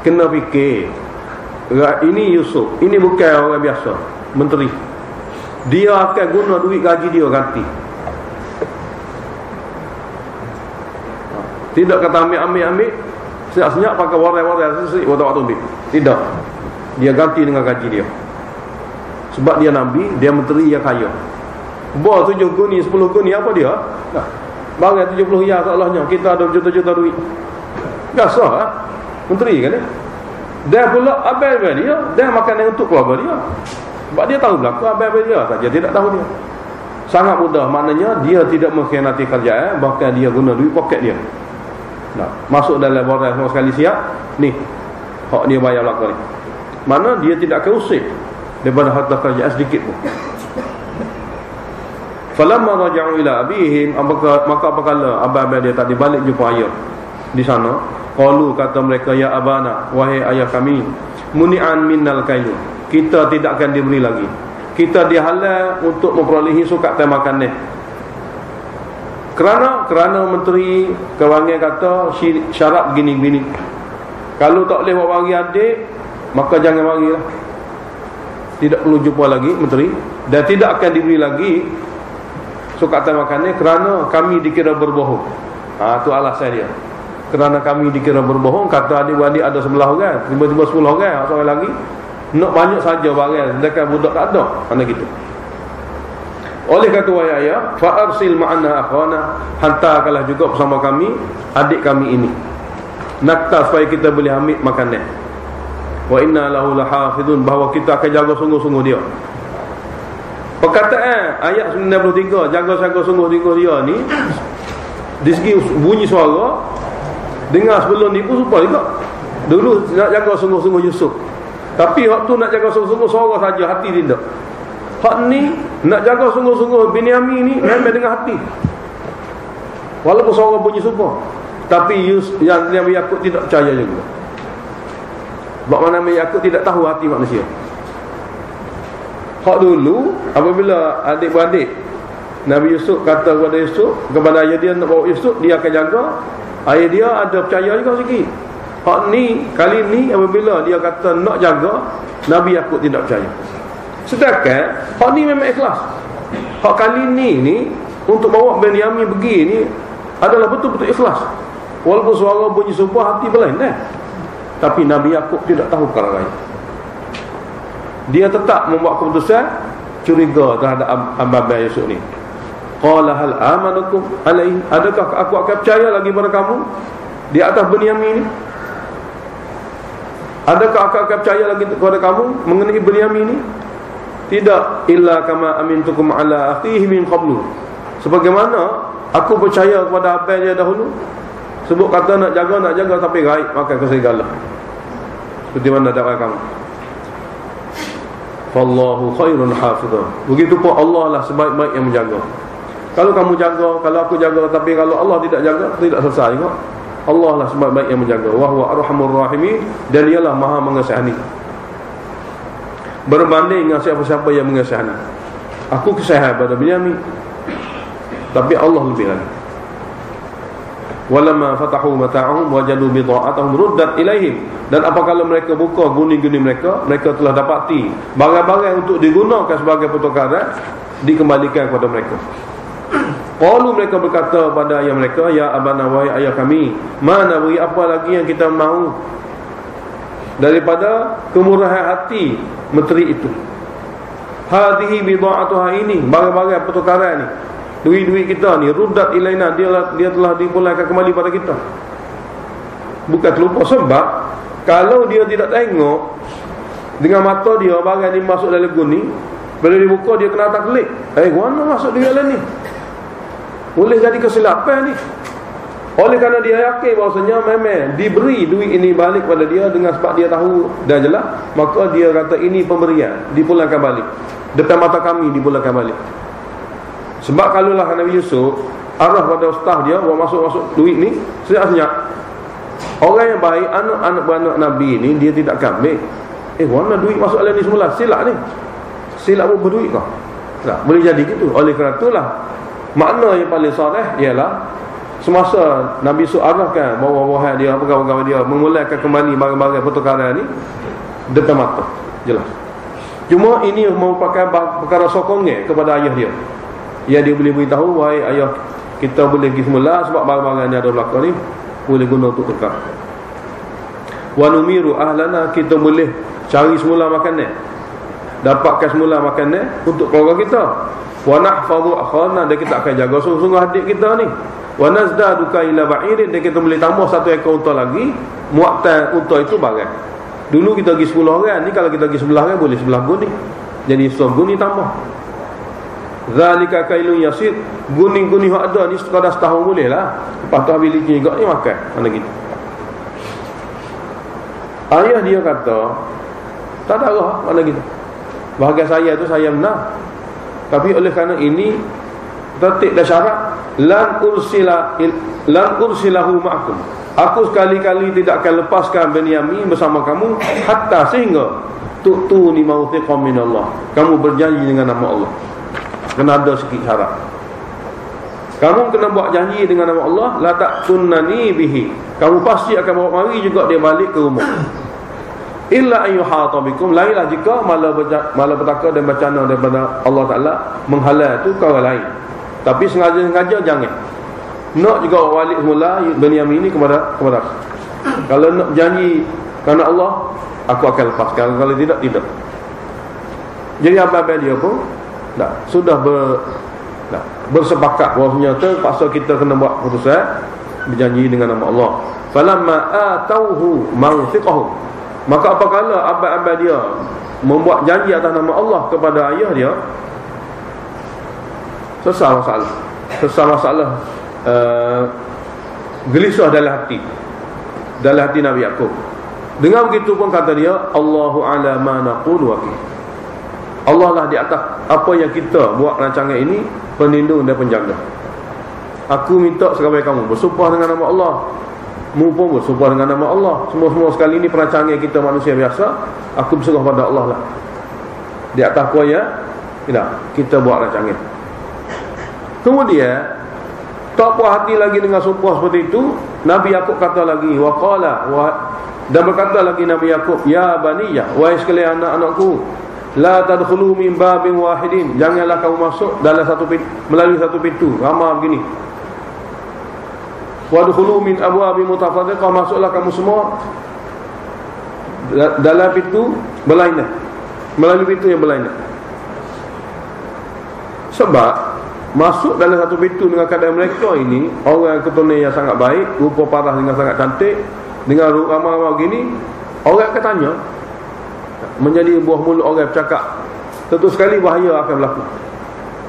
Kena fikir, ini Yusuf, ini bukan orang biasa, menteri. Dia akan guna duit gaji dia ganti. Tidak kata ambil senyap-senyap pakai warai-warai sesik waktu ambil. Tidak. Dia ganti dengan gaji dia. Sebab dia nabi, dia menteri yang kaya. Bawa 7 guni, 10 guni apa dia? Nah, barang 70 riyal salahnya. Kita ada juta-juta duit. Biasa lah. Menteri kan dia. Dia pula abang dia, dia makan untuk keluarga dia. Sebab dia tahu belaka abang dia saja tidak tahu dia. Sangat mudah, maknanya dia tidak mengkhianati kerjaan, bahkan dia guna duit poket dia. Nah, masuk dalam barang semua sekali siap. Ni hak dia bayar belaka ni. Mana dia tidak akan usik daripada harta kerajaan sedikit pun. Falamma raja'u ila abihim, maka apabila abang dia tadi balik jumpa ayah di sana, qalu, kata mereka, ya abana, wahai ayah kami, muni'an minnal kayu, kita tidak akan diberi lagi, kita dihalang untuk memperolehi sukat makan ni. Kerana menteri kewangan kata syarat begini-begini. Kalau tak boleh buat bagi adik, maka jangan bagi lah. Tidak perlu jumpa lagi menteri. Dan tidak akan diberi lagi sukatan makannya kerana kami dikira berbohong. Itu alasan dia. Kerana kami dikira berbohong, kata adik-adik ada 11 orang, tiba-tiba 10 orang, seorang lagi nak banyak saja barang, sedangkan budak tak ada. Mana gitu. Oleh kata wahai ayah, fa arsil ma'ana akhwana, hantarkanlah juga bersama kami adik kami ini, nakta, supaya kita boleh ambil makanan. Wa inna lahu lahafizun, bahawa kita akan jaga sungguh-sungguh dia. Perkataan ayat 93 jaga-jaga sungguh-sungguh dia ni, di segi bunyi suara, dengar sebelum ni pun serupa juga. Dulu nak jaga sungguh-sungguh Yusuf, tapi waktu nak jaga sungguh-sungguh suara saja, hati tidak. Hak ni nak jaga sungguh-sungguh Binyamin ni memang dengan hati, walaupun suara bunyi serupa. Tapi yang Nabi Yakub tidak percaya juga. Sebab mana Nabi Yakub tidak tahu hati manusia. Hak dulu apabila adik-beradik Nabi Yusuf kata kepada Yusuf, kepada ayah dia nak bawa Yusuf, dia akan jaga. Ayah dia ada percaya juga sikit. Hak ni, kali ni apabila dia kata nak jaga, Nabi Yakub tidak percaya. Sedangkan hak ni memang ikhlas. Hak kali ni untuk bawa Binyamin pergi ni adalah betul-betul ikhlas. Walaupun suara bunyi serupa, hati berlain Tapi Nabi Yakub tidak tahu perkara lain. Dia tetap membuat keputusan curiga terhadap Abang Yusuf ni. Qala hal amanukum alaihi, adakah aku akan percaya lagi pada kamu di atas Binyamin ni? Adakah aku akan percaya lagi kepada kamu mengenai Binyamin ni? Tidak, illa kama amintukum ala akhihi min qablu, sebagaimana aku percaya kepada abang dia dahulu. Sebut kata nak jaga sampai gaib, maka kesegala. Seperti mana dakwah kamu. Wallahu khairun hafizah. Begitu pun Allah lah sebaik-baik yang menjaga. Kalau kamu jaga, kalau aku jaga, tapi kalau Allah tidak jaga, tidak selesai juga. Allah lah sebaik-baik yang menjaga. Wa huwa arhamur rahimin, dan dialah maha mengasihani. Berbanding dengan siapa-siapa yang mengasihani. Aku kasihan pada Binyamin, tapi Allah lebih lagi. Walamma fatahu mata'ahum wajadu bidha'atahum ruddat ilaihim, dan apabila mereka buka guni-guni mereka telah dapati barang-barang untuk digunakan sebagai pertukaran dikembalikan kepada mereka. Qalu, mereka berkata pada ayah mereka, ya abana, wahai ayah kami, mana beri apa lagi yang kita mahu daripada kemurahan hati menteri itu. hadhihi bida'atuha, ini barang-barang pertukaran ni, duit-duit kita ni, ruddat ilaina, dia telah dipulangkan kembali pada kita. Bukan terlupa, sebab kalau dia tidak tengok dengan mata dia barang ni masuk dalam gun ni, bila dibuka dia kena taklik, mana masuk duit dalam ni, boleh jadi kesilapan ni. Oleh kerana dia yakin bahawasanya memang diberi duit ini balik pada dia dengan sebab dia tahu dah jelas, maka dia kata ini pemberian, dipulangkan balik. Depan mata kami dipulangkan balik. Sebab kalaulah Nabi Yusuf arah pada ustaz dia bawa masuk duit ni senyap-senyap, orang yang baik, anak-anak beranak Nabi ni dia tidak akan ambil. Mana duit masuk dalam ni semula, silap ni, silap pun berduit kau. Tak boleh jadi gitu. Oleh kerana itulah makna yang paling sahih ialah semasa Nabi Yusuf arahkan bawa-bawahan dia, pegawai-pegawai dia memulakan kembali barang-barang pertukaran ni depan mata, jelas. Cuma ini merupakan perkara sokongan kepada ayah dia, yang dia boleh beritahu, wahai ayah, kita boleh pergi semula sebab barang-barang yang ada belakang ni boleh guna untuk tukar. Wa numiru ahlana, kita boleh cari semula makanan, dapatkan semula makanan untuk keluarga kita. Wa nahfazu akhana, dan kita akan jaga sungguh-sungguh adik kita ni. Wa nazdadu ila ba'irin, dan kita boleh tambah satu ekor unta lagi. Muatan unta itu barang. Dulu kita pergi 10 orang, ni kalau kita pergi 11 orang boleh 11 gun ni. Jadi 10 gun ni tambah. Zalika kailun yasir, gun-gun hak ada ni sekadar setahun boleh lah. Lepas tu habis licin juga ni makan mana gitu. Ayah dia kata tak ada arah mana gitu. Bahagian saya tu saya benar, tapi oleh kerana ini tertib dan syarat, lan ursilahu ma'akum, aku sekali-kali tidak akan lepaskan Benyamin bersama kamu, hatta sehingga tu'tuni mawthiqan min Allah, kamu berjanji dengan nama Allah. Kena ada sikit syarat, kamu kena buat janji dengan nama Allah, la ta'tunani bihi, kamu pasti akan bawa mari juga dia balik ke rumah. Illa ayyuhata bikum, lainlah jika malapetaka dan bencana daripada Allah Ta'ala menghalau tu kau lain. Tapi sengaja-sengaja jangan. Nak juga balik semula Benyamin ini kepada aku. Kalau nak janji kerana Allah, aku akan lepaskan. Kalau tidak, tidak. Jadi apa-apa dia pun sudah bersepakat bahawasanya terpaksa kita kena buat keputusan, berjanji dengan nama Allah. Falamma atauhu mawthiqahu, maka apabila abad-abad dia membuat janji atas nama Allah kepada ayah dia, selesai masalah gelisah dalam hati Nabi Yaqub. Dengan begitu pun kata dia, Allahu ala ma naqulu wakil, Allah lah di atas apa yang kita buat rancangan ini, pelindung dan penjaga. Aku minta sekali kamu bersumpah dengan nama Allah, mu pun bersumpah dengan nama Allah. Semua sekali ini perancangan kita manusia biasa, aku berserah pada Allah lah. Di atas kuasa tidak kita buat rancangan. Kemudian tak puas hati lagi dengan sumpah seperti itu, Nabi Yaqub kata lagi, waqala, dan berkata lagi Nabi Yaqub, ya baniya, wahai sekalian anak-anakku, la tadkhulu min babin wahidin, janganlah kamu masuk dalam melalui satu pintu ramai begini. Wadkhulu min abwabin mutafarriqah, masuklah kamu semua dalam pintu berlainan, melalui pintu yang berlainan. Sebab masuk dalam satu pintu dengan keadaan mereka ini orang keturunan yang sangat baik, rupa parah dengan sangat cantik, dengan ramai-ramai begini, orang akan tanya, menjadi buah mulut orang bercakap, tentu sekali bahaya akan berlaku.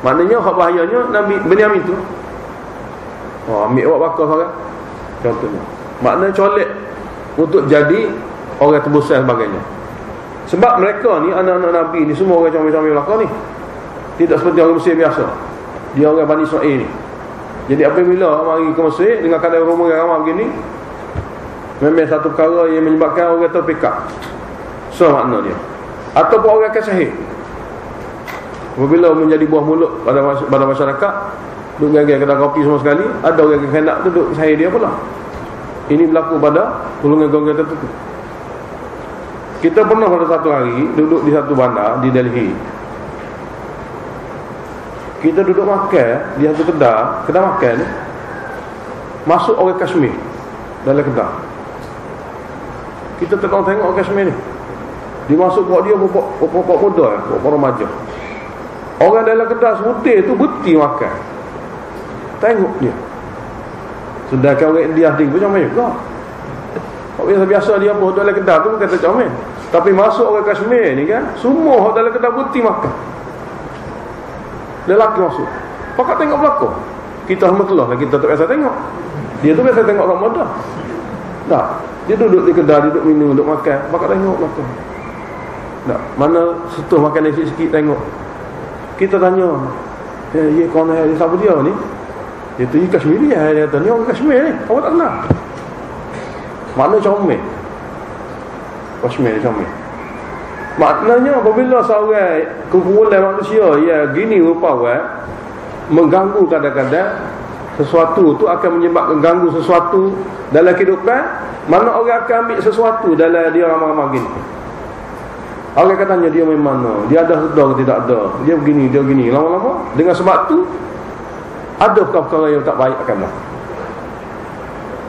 Maknanya hak bahayanya Nabi Benyamin tu, ambil awak bakar seorang contohnya, maknanya colek untuk jadi orang tebusan sebagainya. Sebab mereka ni anak-anak Nabi ni semua orang comel-comel belakang ni, tidak seperti orang Mesir biasa. Dia orang Bani Israel ni. Jadi apabila mari ke Mesir dengan keadaan rumah yang ramai begini, memang satu perkara yang menyebabkan orang terpikat. So makna dia, ataupun orang akan sahih apabila menjadi buah mulut pada masyarakat, duduk gaya kedai kopi semua sekali, ada orang yang hendak duduk sahih dia pula. Ini berlaku pada golongan-golongan tertentu. Kita pernah pada satu hari duduk di satu bandar di Delhi. Kita duduk makan di satu kedai makan, masuk orang Kashmir dalam kedai. Kita tengok orang Kashmir ni, dia masuk buat dia bapak muda, bapak remaja. Orang dalam kedai sebutir tu berhenti makan. Tengok dia. Sedangkan orang India dia pun comel juga. Orang biasa dia apa dalam kedai tu kata comel. Tapi masuk orang Kashmir ni kan, semua orang dalam kedai berhenti makan. Lelaki masuk. Pakat tengok belakang. Kita alhamdulillah lah, kita tak biasa tengok. Dia tu biasa tengok Ramadan. Tak. Dia duduk di kedai, duduk minum, duduk makan. Pakat tengok belakang. Tak. Mana setuh makan nasi sikit tengok. Kita tanya, ya kawan dia siapa dia ni? Dia tu Kashmiri ya, dia kata ni orang Kashmir ni. Awak tak kenal. Mana comel? Kashmir ni comel. Maknanya apabila seorang kumpulan manusia ya gini rupa mengganggu kadang-kadang sesuatu tu akan menyebabkan ganggu sesuatu dalam kehidupan, mana orang akan ambil sesuatu dalam dia ramai-ramai gini. Orang katanya dia main mana, dia ada sedar ke tidak ada, dia begini, dia begini. Lama-lama dengan sebab tu ada perkara yang tak baik akan berlaku.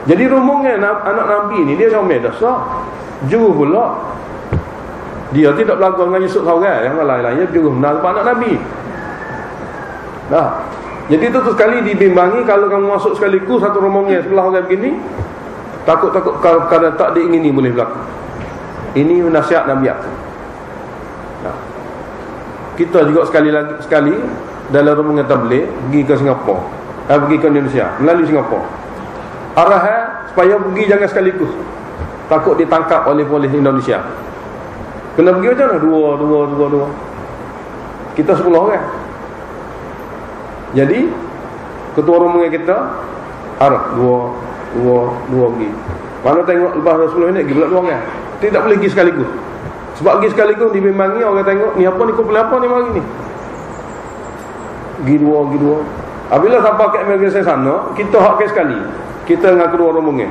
Jadi rombongan anak Nabi ni dia comel dasar, juru pula. Dia tidak berlaku dengan Yusuf seorang, yang lain-lain dia juru benar anak Nabi. Nah, jadi tu sekali dibimbangi kalau kamu masuk sekaligus satu rombongan sebelah orang begini, takut-takut kalau tak diingini boleh berlaku. Ini nasihat Nabi aku. Nah, kita juga sekali dalam rombongan tabligh pergi ke Singapura, pergi ke Indonesia melalui Singapura. Arahan supaya pergi jangan sekaligus, takut ditangkap oleh polis Indonesia. Kena pergi macam mana? Dua. Kita 10 orang. Jadi ketua rombongan kita arah dua pergi. Mana tengok lepas 10 minit pergi pula 2 orang. Tidak boleh pergi sekaligus. Sebab pergi sekaligus dibimbangi orang tengok ni apa ni, kumpulan apa ni mari ni. Pergi dua. Apabila sampai ke imigresen sana, kita hak ke sekali. Kita dengan kedua rombongan.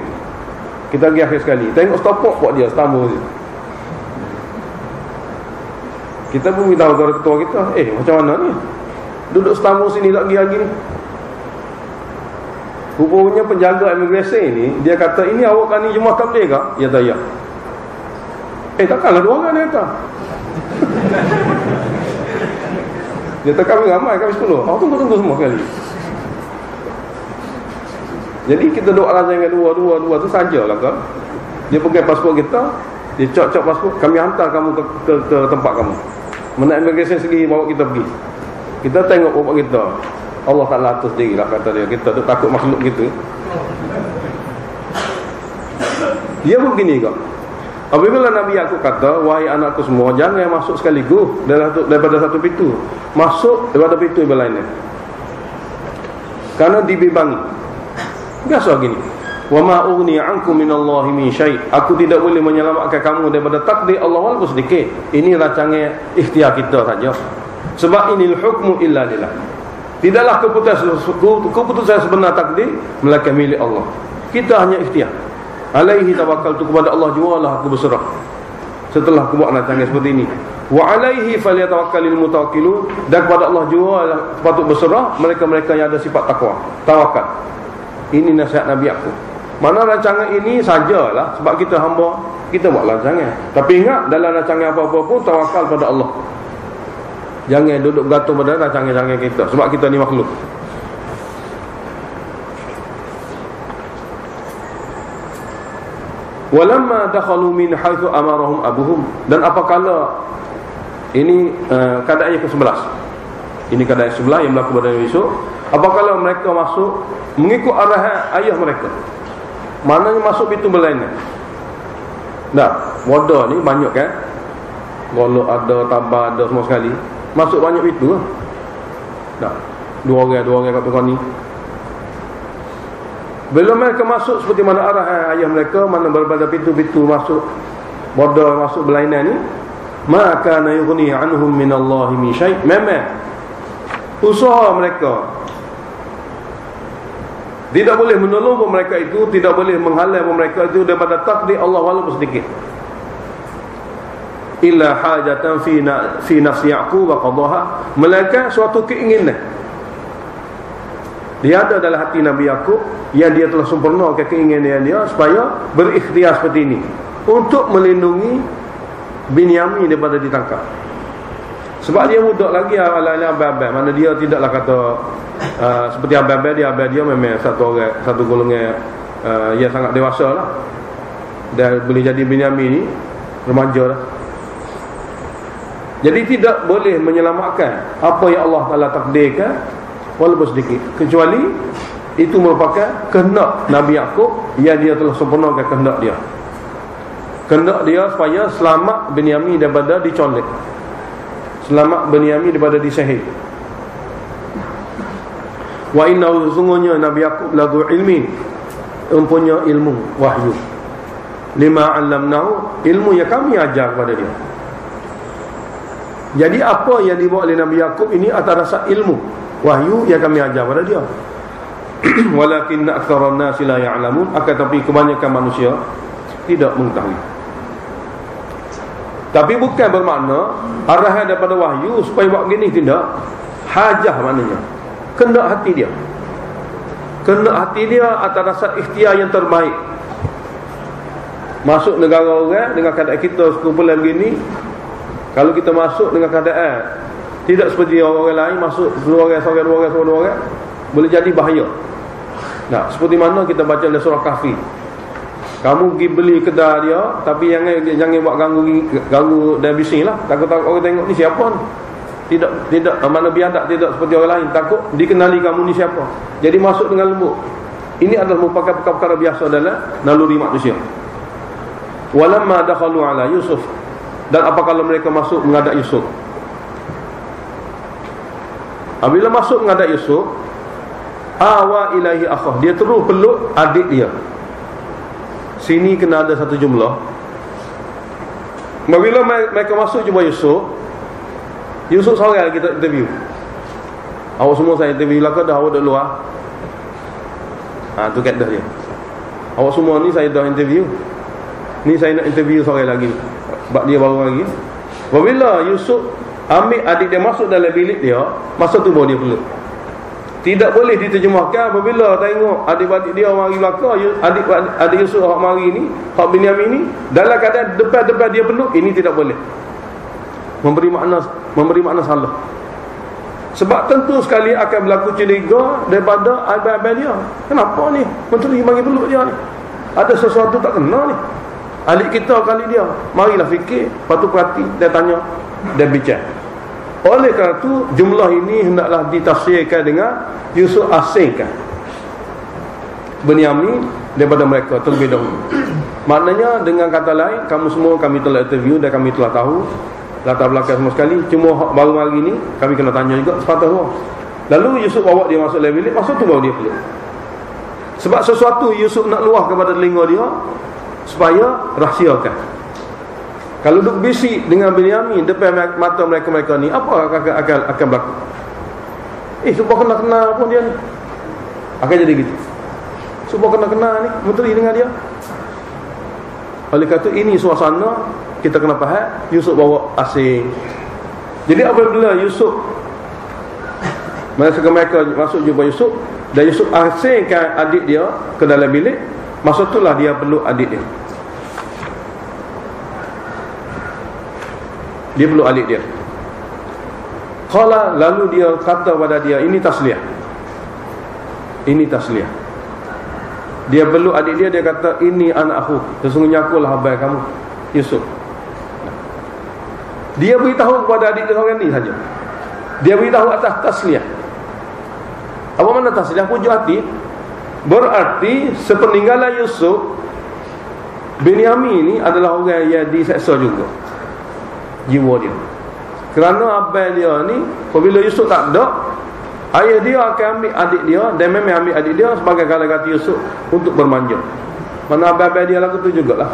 Kita pergi akhir sekali. Tengok stopok buat dia stambo je. Kita pun beritahu kepada ketua kita, macam mana ni? Duduk stambo sini tak pergi lagi ni. Rupanya penjaga imigresen ni, dia kata, ini awak kan ni jemaah tabligh ke? Ya tak, ya. Takkanlah 2 orang dia kata. Dia kata kami ramai, kami 10. Tunggu semua sekali. Jadi kita duduk alasan dengan dua tu sajalah kan. Dia pegang pasport kita, dia cop pasport, kami hantar kamu ke tempat kamu. Mana imigresen sendiri bawa kita pergi. Kita tengok bapak kita, Allah Ta'ala atas diri lah kata dia. Kita tu takut makhluk gitu. Dia pun begini kok. Apabila Nabi aku kata, wahai anakku semua, jangan masuk sekaligus daripada satu pintu. Masuk daripada pintu yang lainnya. Karena dibimbangi. Biasa gini. Wa ma ughni 'ankum minallahi min syai'. Aku tidak boleh menyelamatkan kamu daripada takdir Allah walaupun sedikit. Ini rancangan ikhtiar kita saja. Sebab inil hukmu illa lillah. Tidaklah keputusan sebenar takdir melainkan milik Allah. Kita hanya ikhtiar. Alaihi tawakkaltu, kepada Allah jualah aku berserah. Setelah aku buat rancangan seperti ini. Wa alaihi falyatawakkalul mutawakkilun, dan kepada Allah jualah patut berserah mereka-mereka yang ada sifat takwa, tawakal. Ini nasihat Nabi aku. Mana rancangan ini sajalah sebab kita hamba, kita buat rancangan. Tapi ingat dalam rancangan apa-apa pun tawakal pada Allah. Jangan duduk bergantung pada rancangan-rancangan kita, sebab kita ni makhluk. Walamma dakhalu min haitsu amarahum abuhum, dan apakala ini keadaan yang ke-11. Ini keadaan sebelah yang berlaku pada besok. Apakala mereka masuk mengikut arahan ayah mereka. Maknanya masuk pintu berlainan. Nah, wadah ni banyak kan? Golok ada, tabah ada, semua sekali. Masuk banyak pintu lah. Nah, dua orang kat tukang ni. Bila mereka masuk seperti mana arahan ayah mereka, mana berada pintu-pintu masuk, wadah masuk berlainan ni, maka na yughni anhum minallahi min syai'. Memang usaha mereka tidak boleh menolong mereka itu, tidak boleh menghalang mereka itu daripada takdir Allah walaupun sedikit. Illa hajatan fi nafsi Yaqub wa qadaha, melainkan suatu keinginan dia ada dalam hati Nabi Yaqub yang dia telah sempurnakan keinginan dia supaya berikhtiar seperti ini untuk melindungi Binyamin daripada ditangkap. Sebab dia muda lagi ala-ala abang-abang. Mana dia tidaklah kata seperti abang-abang dia memang satu golongan yang sangat dewasa lah. Dan boleh jadi Binyamin ni remaja lah. Jadi tidak boleh menyelamatkan apa yang Allah Ta'ala takdirkan walaupun sedikit, kecuali itu merupakan kehendak Nabi Yaqub yang dia telah sempurnakan kehendak dia. Kehendak dia supaya selamat Binyamin daripada dicolek, selamat Binyamin daripada disihir. Wa innahu, sesungguhnya Nabi Yaqub lagu ilmin, mempunyai ilmu wahyu, lima 'allamnahu, ilmu yang kami ajar kepada dia. Jadi apa yang dibawa oleh Nabi Yaqub ini atas dasar ilmu wahyu yang kami ajar kepada dia. Walakin aktsaran nasi la ya'lamun, akan tapi kebanyakan manusia tidak mengetahui. Tapi bukan bermakna arahan daripada wahyu supaya buat begini, tidak. Hajah maknanya kehendak hati dia. Kehendak hati dia atas dasar ikhtiar yang terbaik. Masuk negara orang dengan keadaan kita sekumpulan begini, kalau kita masuk dengan keadaan tidak seperti orang lain, masuk dua orang, boleh jadi bahaya. Nah, seperti mana kita baca dalam surah Kahfi, kamu pergi beli kedai dia, tapi jangan buat ganggu dan bising lah. Takut orang tengok ni siapa ni. Tidak mana biadab, tidak seperti orang lain, takut dikenali kamu ni siapa. Jadi masuk dengan lembut. Ini adalah merupakan perkara biasa dalam naluri manusia. Walamma dakhalu ala Yusuf, dan apa kalau mereka masuk menghadap Yusuf? Apabila masuk menghadap Yusuf, awa ilahi akhah, dia terus peluk adik dia. Sini kena ada satu jumlah. Apabila mereka masuk jumpa Yusuf seorang kita interview. Awak semua saya interview lah ke dah, awak dah luar. Tu kaedah dia. Awak semua ni saya dah interview. Ni saya nak interview seorang lagi, sebab dia baru lagi. Apabila Yusuf ambil adik dia masuk dalam bilik dia, masa tu baru dia peluk. Tidak boleh diterjemahkan apabila tengok adik-adik dia mari belakang, adik Yusuf hak mari ni, hak Binyamin ni, dalam keadaan depan-depan dia peluk, ini tidak boleh. Memberi makna salah. Sebab tentu sekali akan berlaku curiga daripada abang-abang dia. Kenapa ni menteri mari peluk dia ni? Ada sesuatu tak kena ni. Adik kita kali dia, marilah fikir, lepas tu perhati, dia tanya, dia bicara. Oleh kerana itu jumlah ini hendaklah ditafsirkan dengan Yusuf asingkan Binyamin daripada mereka terlebih dahulu. Maknanya dengan kata lain, kamu semua kami telah interview dan kami telah tahu latar belakang semua sekali. Cuma baru hari ni kami kena tanya juga sepatah orang. Lalu Yusuf bawa dia masuk dalam bilik, masa tu baru dia peluk. Sebab sesuatu Yusuf nak luah kepada telinga dia supaya rahsiakan. Kalau duduk bisik dengan Binyamin depan mata mereka ni, apa akan berlaku? Supaya kena-kena pun dia ni akan jadi gitu. Supaya kena-kena ni menteri dengan dia. Oleh kata ini suasana kita kena faham, Yusuf bawa asing. Jadi apabila Yusuf mereka masuk jumpa Yusuf, dan Yusuf asingkan adik dia ke dalam bilik, masa itulah dia peluk adik dia. Dia peluk adik dia. Qala, lalu dia kata pada dia, ini tasliyah. Ini tasliyah. Dia peluk adik dia, dia kata, ini anak aku, sesungguhnya akulah abang kamu, Yusuf. Dia beritahu kepada adik dia seorang ni saja. Dia beritahu atas tasliyah. Apa makna tasliyah? Pujuk hati. Berarti sepeninggalan Yusuf, Binyamin ni adalah orang yang diseksa juga jiwa dia. Kerana abang dia ni, apabila Yusuf tak ada, ayah dia akan ambil adik dia, dan memang ambil adik dia sebagai kala-kala Yusuf untuk bermanja. Mana abang-abang dia lagu tu jugalah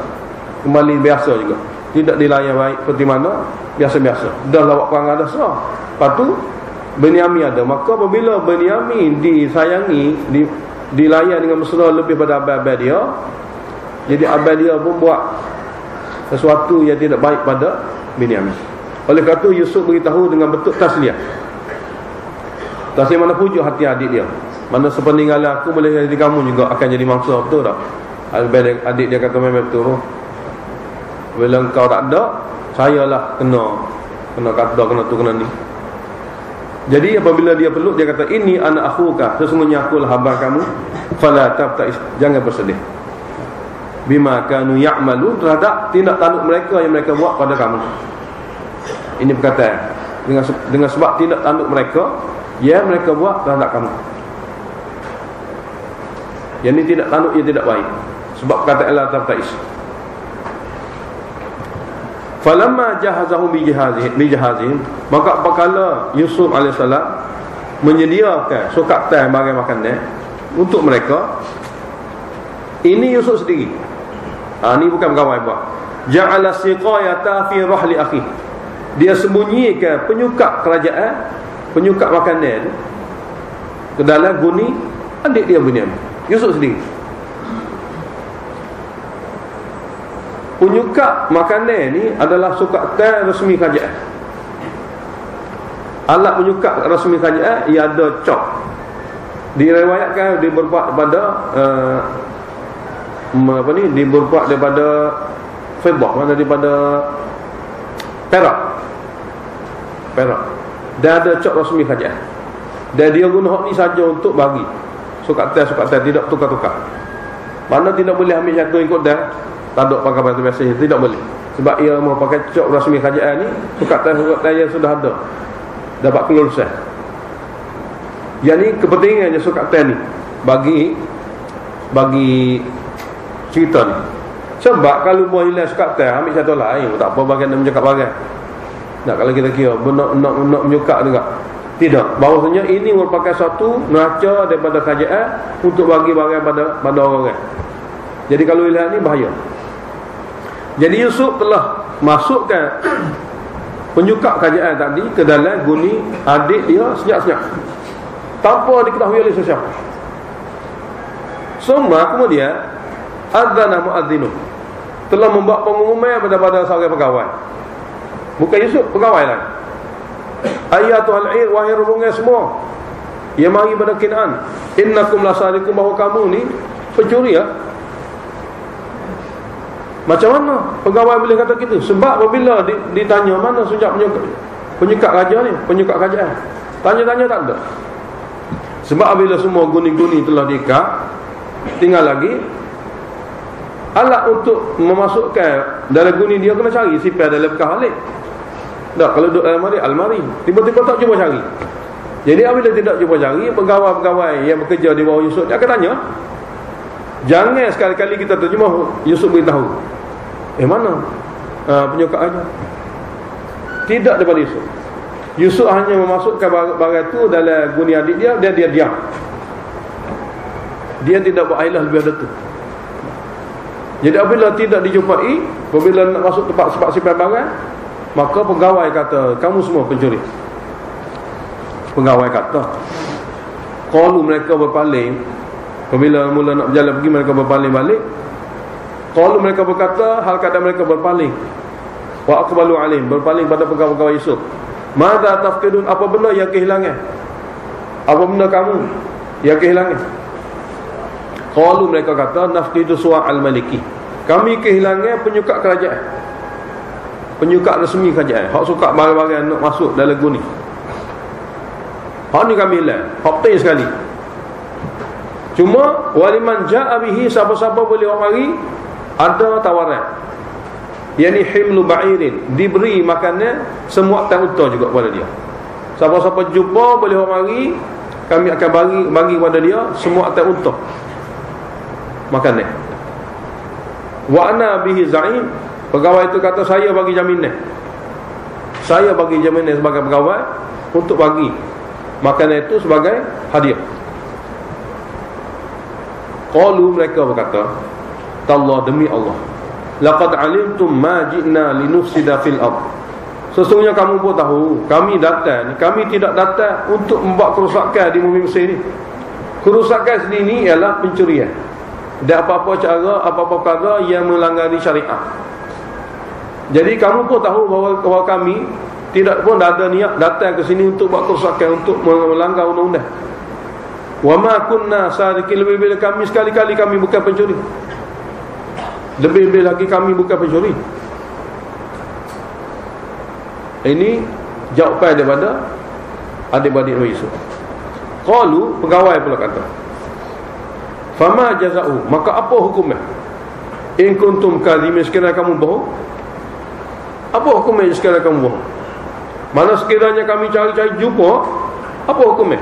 kembali biasa juga, tidak dilayan baik seperti mana biasa-biasa. Dah lawak perang ada serah. Lepas tu Binyamin ada. Maka apabila Binyamin disayangi, dilayan dengan mesra lebih pada abang-abang dia, jadi abang dia pun buat sesuatu yang tidak baik pada Binyamin. Oleh kerana itu Yusuf beritahu dengan betul tasliyah. Tasliyah mana pujuk hati adik dia. Mana sepeninggalan aku boleh jadi kamu juga akan jadi mangsa, betul tak? Adik dia kata memang betul. Bila engkau tak ada, saya lah kena kena kata, kena tu, kena ni. Jadi apabila dia peluk, dia kata, ini ana akhuka, sesungguhnya akulah abang kamu. Fala tabtais, jangan bersedih. Bima kanu ya'malu, terhadap tindak tanduk mereka yang mereka buat pada kamu. Ini perkataan dengan sebab tindak tanduk mereka yang mereka buat terhadap kamu. Yang ini tindak tanduk yang tidak baik. Sebab perkataan la tabtais. Falamma jahazahu bijahazihim, maka apabila Yusuf AS menyediakan sukatan barang makanan untuk mereka, ini Yusuf sendiri. Ini bukan pegawai buat. Ja'ala siqayata fi rahli akhi. Dia sembunyikan penyukat kerajaan, penyukat makanan ke dalam guni adik dia Bunyamin. Yusuf sendiri. Penyukat makanan ni adalah sukatan resmi kerajaan. Alat penyukat resmi kerajaan ia ada cop. Diriwayatkan dia berbuat daripada dia berbuat daripada fiddah, mana daripada perak. Dan ada cop resmi kerajaan. Dan dia guna hak ni saja untuk bagi sukatan, tidak tukar-tukar. Mana tidak boleh ambil jatuh ikut dah. Tak ada pakai batu biasa, tidak boleh. Sebab ia mau pakai cop rasmi kerajaan ni, sukatan yang sudah ada, dapat kelulusan. Yang ni kepentingannya sukatan ni bagi cerita ni. Sebab kalau mau hilang sukatan, ambil satu lain, tak apa bagian nak menyukat bagian. Nak kalau kita kira nak menyukat juga. Tidak. Bahawasanya ini merupakan satu neraca daripada kerajaan untuk bagi barang pada orang-orang. Jadi kalau hilang ni bahaya. Jadi Yusuf telah masukkan penyukat kerajaan tadi ke dalam guni adik dia senyap-senyap, tanpa diketahui oleh sesiapa. Semua kemudian adzana muadzinu, telah membuat pengumuman pada seorang pegawai. Bukan Yusuf, pegawai lain. Ayatul ir, wahai rombongan semua yang mari pada Kinaan, innakum lasarikum, bahawa kamu ni pencuri ya. Macam mana pegawai boleh kata gitu? Sebab apabila ditanya mana sejak penyukat raja ni, penyukat kerajaan, tanya-tanya tak ada. Sebab apabila semua guni-guni telah diikat, tinggal lagi alat untuk memasukkan dalam guni dia, kena cari sipar dalam bekas balik. Tak, kalau duduk dalam almari, tiba-tiba tak cuba cari. Jadi apabila tidak cuba cari, pegawai-pegawai yang bekerja di bawah Yusuf dia akan tanya. Jangan sekali-kali kita terjemah Yusuf beritahu mana penyukat aja. Tidak daripada Yusuf. Yusuf hanya memasukkan barang itu dalam guni adik dia, dan dia diam. Dia tidak buat ailah lebih dari itu. Jadi apabila tidak dijumpai, apabila nak masuk tempat sebab simpan barang, maka pegawai kata, kamu semua pencuri. Pegawai kata, kalau mereka berpaling, apabila mula nak berjalan pergi, mereka berpaling balik. Kalau mereka berkata, hal keadaan mereka berpaling, wa aqbalu alim, berpaling pada pegawai Yusuf. Madza tafqidun, apa benda yang kehilangan? Apa benda kamu yang kehilangan? Kalau mereka kata, nafqidu suwa al-maliki, kami kehilangan penyukat kerajaan, penyukat resmi kerajaan, hak suka barang-barang nak masuk dalam guni. Hak ni kami hilang, hak penting sekali. Cuma waliman ja'a bihi, siapa-siapa boleh mari, ada tawaran. Yani himlu ba'irin, diberi makanan semua tan unta juga kepada dia. Siapa-siapa jumpa boleh mari, kami akan bagi kepada dia semua tan unta makanan. Wa ana bihi za'im, pegawai itu kata, saya bagi jaminan. Saya bagi jaminan sebagai pegawai untuk bagi makanan itu sebagai hadiah. Qalu, mereka berkata, tallah, demi Allah, laqad alimtum ma ji'na linufsida fil ard, sesungguhnya kamu pun tahu kami tidak datang untuk membuat kerosakan di bumi Mesir ni. Kerosakan sendiri ni ialah pencurian dan apa-apa cara, apa-apa perkara yang melanggar syariat. Jadi kamu pun tahu bahawa kami tidak pun ada niat datang ke sini untuk buat kerosakan, untuk melanggar undang-undang. Wa ma kunna sariqin, lebih-lebih kami sekali-kali kami bukan pencuri. Lebih-lebih lagi kami bukan pencuri. Ini jawapan daripada adik-adik Nabi Yusuf. Qalu, pegawai pula kata, fama jaza'u, maka apa hukumnya? In kuntum kadhimin, sekiranya kamu bohong. Apa hukumnya sekiranya kamu bohong? Mana sekiranya kami cari-cari jumpa, apa hukumnya?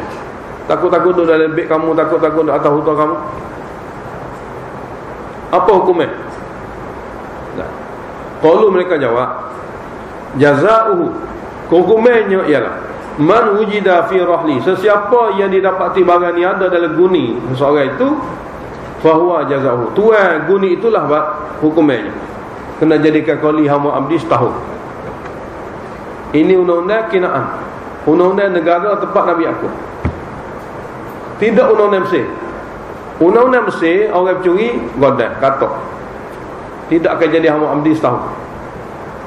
Takut-takut duduk dalam beg kamu, takut-takut duduk atas hutan kamu, apa hukumnya? Nah, qalu, mereka jawab, jaza'uhu, hukumnya ialah man wujida fi rahli, sesiapa yang didapati barang yang ada dalam guni seseorang itu, fahuwa jaza'uhu, tuan guni itulah hukumnya. Kena jadikan qali hamba abdi setahun. Ini undang-undang Kinaan, undang-undang negara tempat Nabi Yaqub. Tidak undang-undang Mesir. Undang-undang Mesir, orang pencuri godam, katok, tidak akan jadi hamba abdi setahun.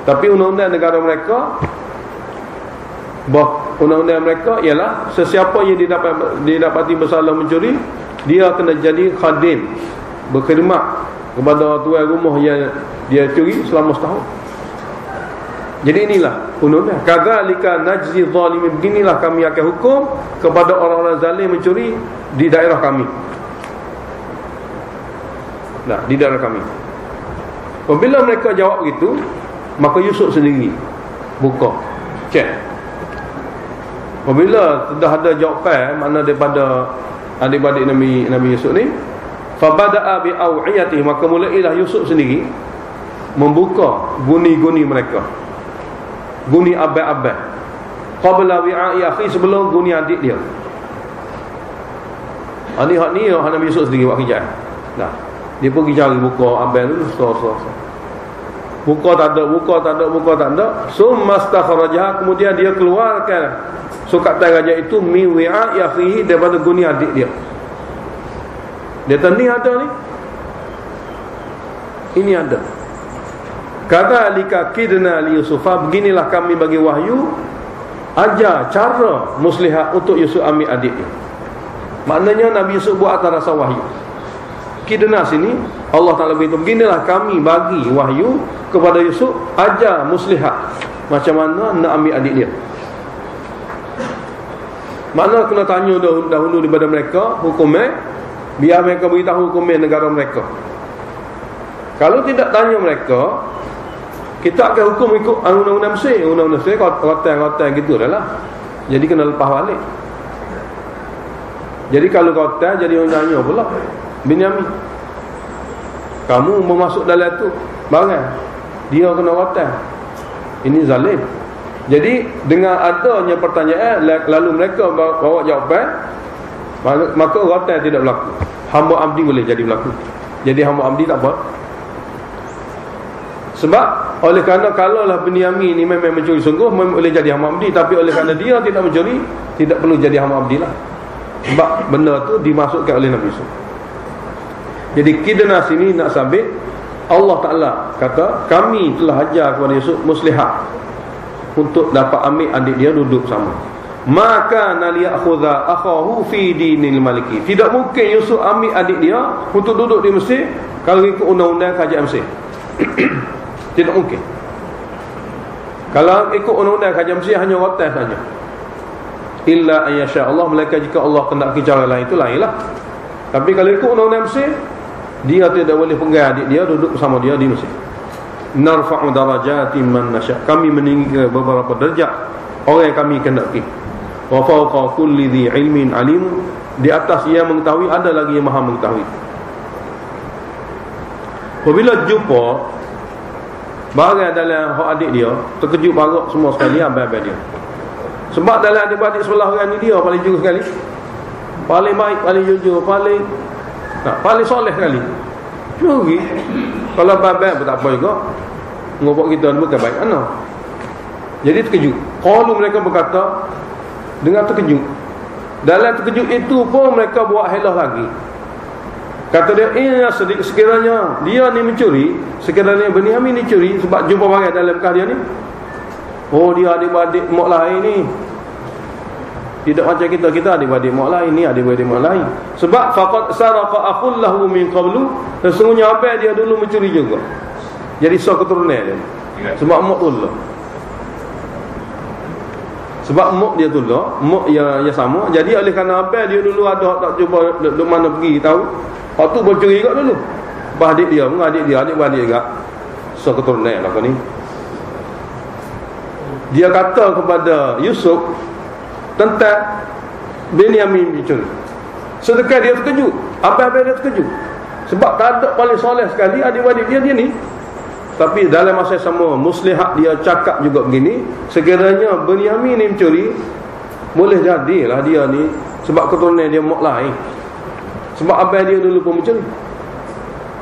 Tapi undang-undang negara mereka, undang-undang mereka ialah sesiapa yang didapati bersalah mencuri, dia kena jadi khadim, berkhidmat kepada tuan rumah yang dia curi selama setahun. Jadi inilah undang-undang. Kadzalika najzi zalimin, beginilah kami akan hukum kepada orang-orang zalim mencuri di daerah kami. Nah, di daerah kami. Apabila mereka jawab begitu, maka Yusuf sendiri buka cek. Apabila sudah ada jawapan mana daripada adik-adik Nabi Yusuf ni, fabada'a bi aw'iyatihi, maka mulailah Yusuf sendiri membuka guni-guni mereka, guni abad-abad, qabla wi'a'i akhi, sebelum guni adik dia. Ni Nabi Yusuf sendiri buat kerja. Nah, dia pergi cari buka abad dulu, buka tak ada. Summa stakhrajaha, kemudian dia keluarkan sukatan raja itu mi wi'a'i akhihi, daripada guni adik dia. Dia tahu ni ada ni, ini ada. Kadzalika kidna li Yusufa, beginilah kami bagi wahyu, ajar cara muslihat untuk Yusuf ambil adik dia. Maknanya Nabi Yusuf buat atas rasa wahyu. Kidna sini Allah Ta'ala beritahu, beginilah kami bagi wahyu kepada Yusuf, ajar muslihat macam mana nak ambil adik dia. Mana kena tanya dahulu daripada mereka hukumnya, biar mereka beritahu hukumnya negara mereka. Kalau tidak tanya mereka, kita akan hukum ikut undang-undang Mesir. Undang-undang Mesir kotak-kotak gitu dah lah. Jadi kena lepas balik. Jadi kalau kotak, jadi orang tanya pula, Binyamin, kamu memasuk dalam tu barang, dia kena kotak, ini zalim. Jadi dengan adanya pertanyaan, lalu mereka bawa jawapan, maka kotak tidak berlaku. Hamba abdi boleh jadi berlaku. Jadi hamba abdi tak apa. Sebab oleh kerana kalaulah Binyamin ni memang mencuri sungguh, boleh jadi hamba abdi. Tapi oleh kerana dia tidak mencuri, tidak perlu jadi hamba abdi lah. Sebab benda tu dimasukkan oleh Nabi Yusuf. Jadi kidna sini nak sabit, Allah Ta'ala kata, kami telah ajar kepada Yusuf muslihat untuk dapat ambil adik dia duduk sama. Maka naliyakhudha akhahu fi dinil maliki, tidak mungkin Yusuf ambil adik dia untuk duduk di Mesir kalau ikut undang-undang kerajaan Mesir. Tidak mungkin. Kalau ikut undang-undang kerajaan Mesir hanya watas saja. Illa ayyasha Allah, melainkan jika Allah kendaki cara lain, itu lainlah. Tapi kalau ikut undang-undang Mesir, dia tidak boleh pegang adik dia duduk bersama dia di Mesir. Narfa'u darajatin man nasha, kami meninggikan beberapa derajat orang yang kami kendaki. Wa fawqa kulli dhi ilmin alim, di atas yang mengetahui ada lagi yang maha mengetahui. Apabila jumpa barang dalam hak adik dia, terkejut barak semua sekali abang-abang dia. Sebab dalam adik-adik sebelah orang ni dia paling jujur sekali, paling baik, paling jujur, paling soleh sekali. Curi kalau abang-abang pun tak apa juga, ngobok kita bukan baik mana. Jadi terkejut. Kalau mereka berkata dengan terkejut, dalam terkejut itu pun mereka buat helah lagi. Kata dia, sekiranya dia ni mencuri, sekiranya Binyamin ni curi sebab jumpa barang dalam bekas dia ni, oh dia adik-adik mak lain ni. Tidak macam kita adik-adik mak lain ni, adik-adik mak lain. Sebab faqad saraqa akhul lahu min qablu, sesungguhnya apa dia dulu mencuri juga. Jadi so keturunan dia. Sebab mak tu lah. Sebab muk dia tolak, muk yang sama. Jadi oleh kerana abang dia dulu ada tak cuba duk mana pergi tahu. Hak tu bercuri juga dulu. Adik dia, adik-beradik juga. So keturunan lah kau ni. Dia kata kepada Yusuf tentang Benyamin dicuri. Sedekah dia terkejut. Abang-abang dia terkejut. Sebab tak ada paling soleh sekali adik-beradik dia ni. Tapi dalam masa sama muslihat dia cakap juga begini, sekiranya Benyamin ni mencuri, boleh jadilah dia ni sebab keturunan dia mak lain. Sebab abang dia dulu pun mencuri.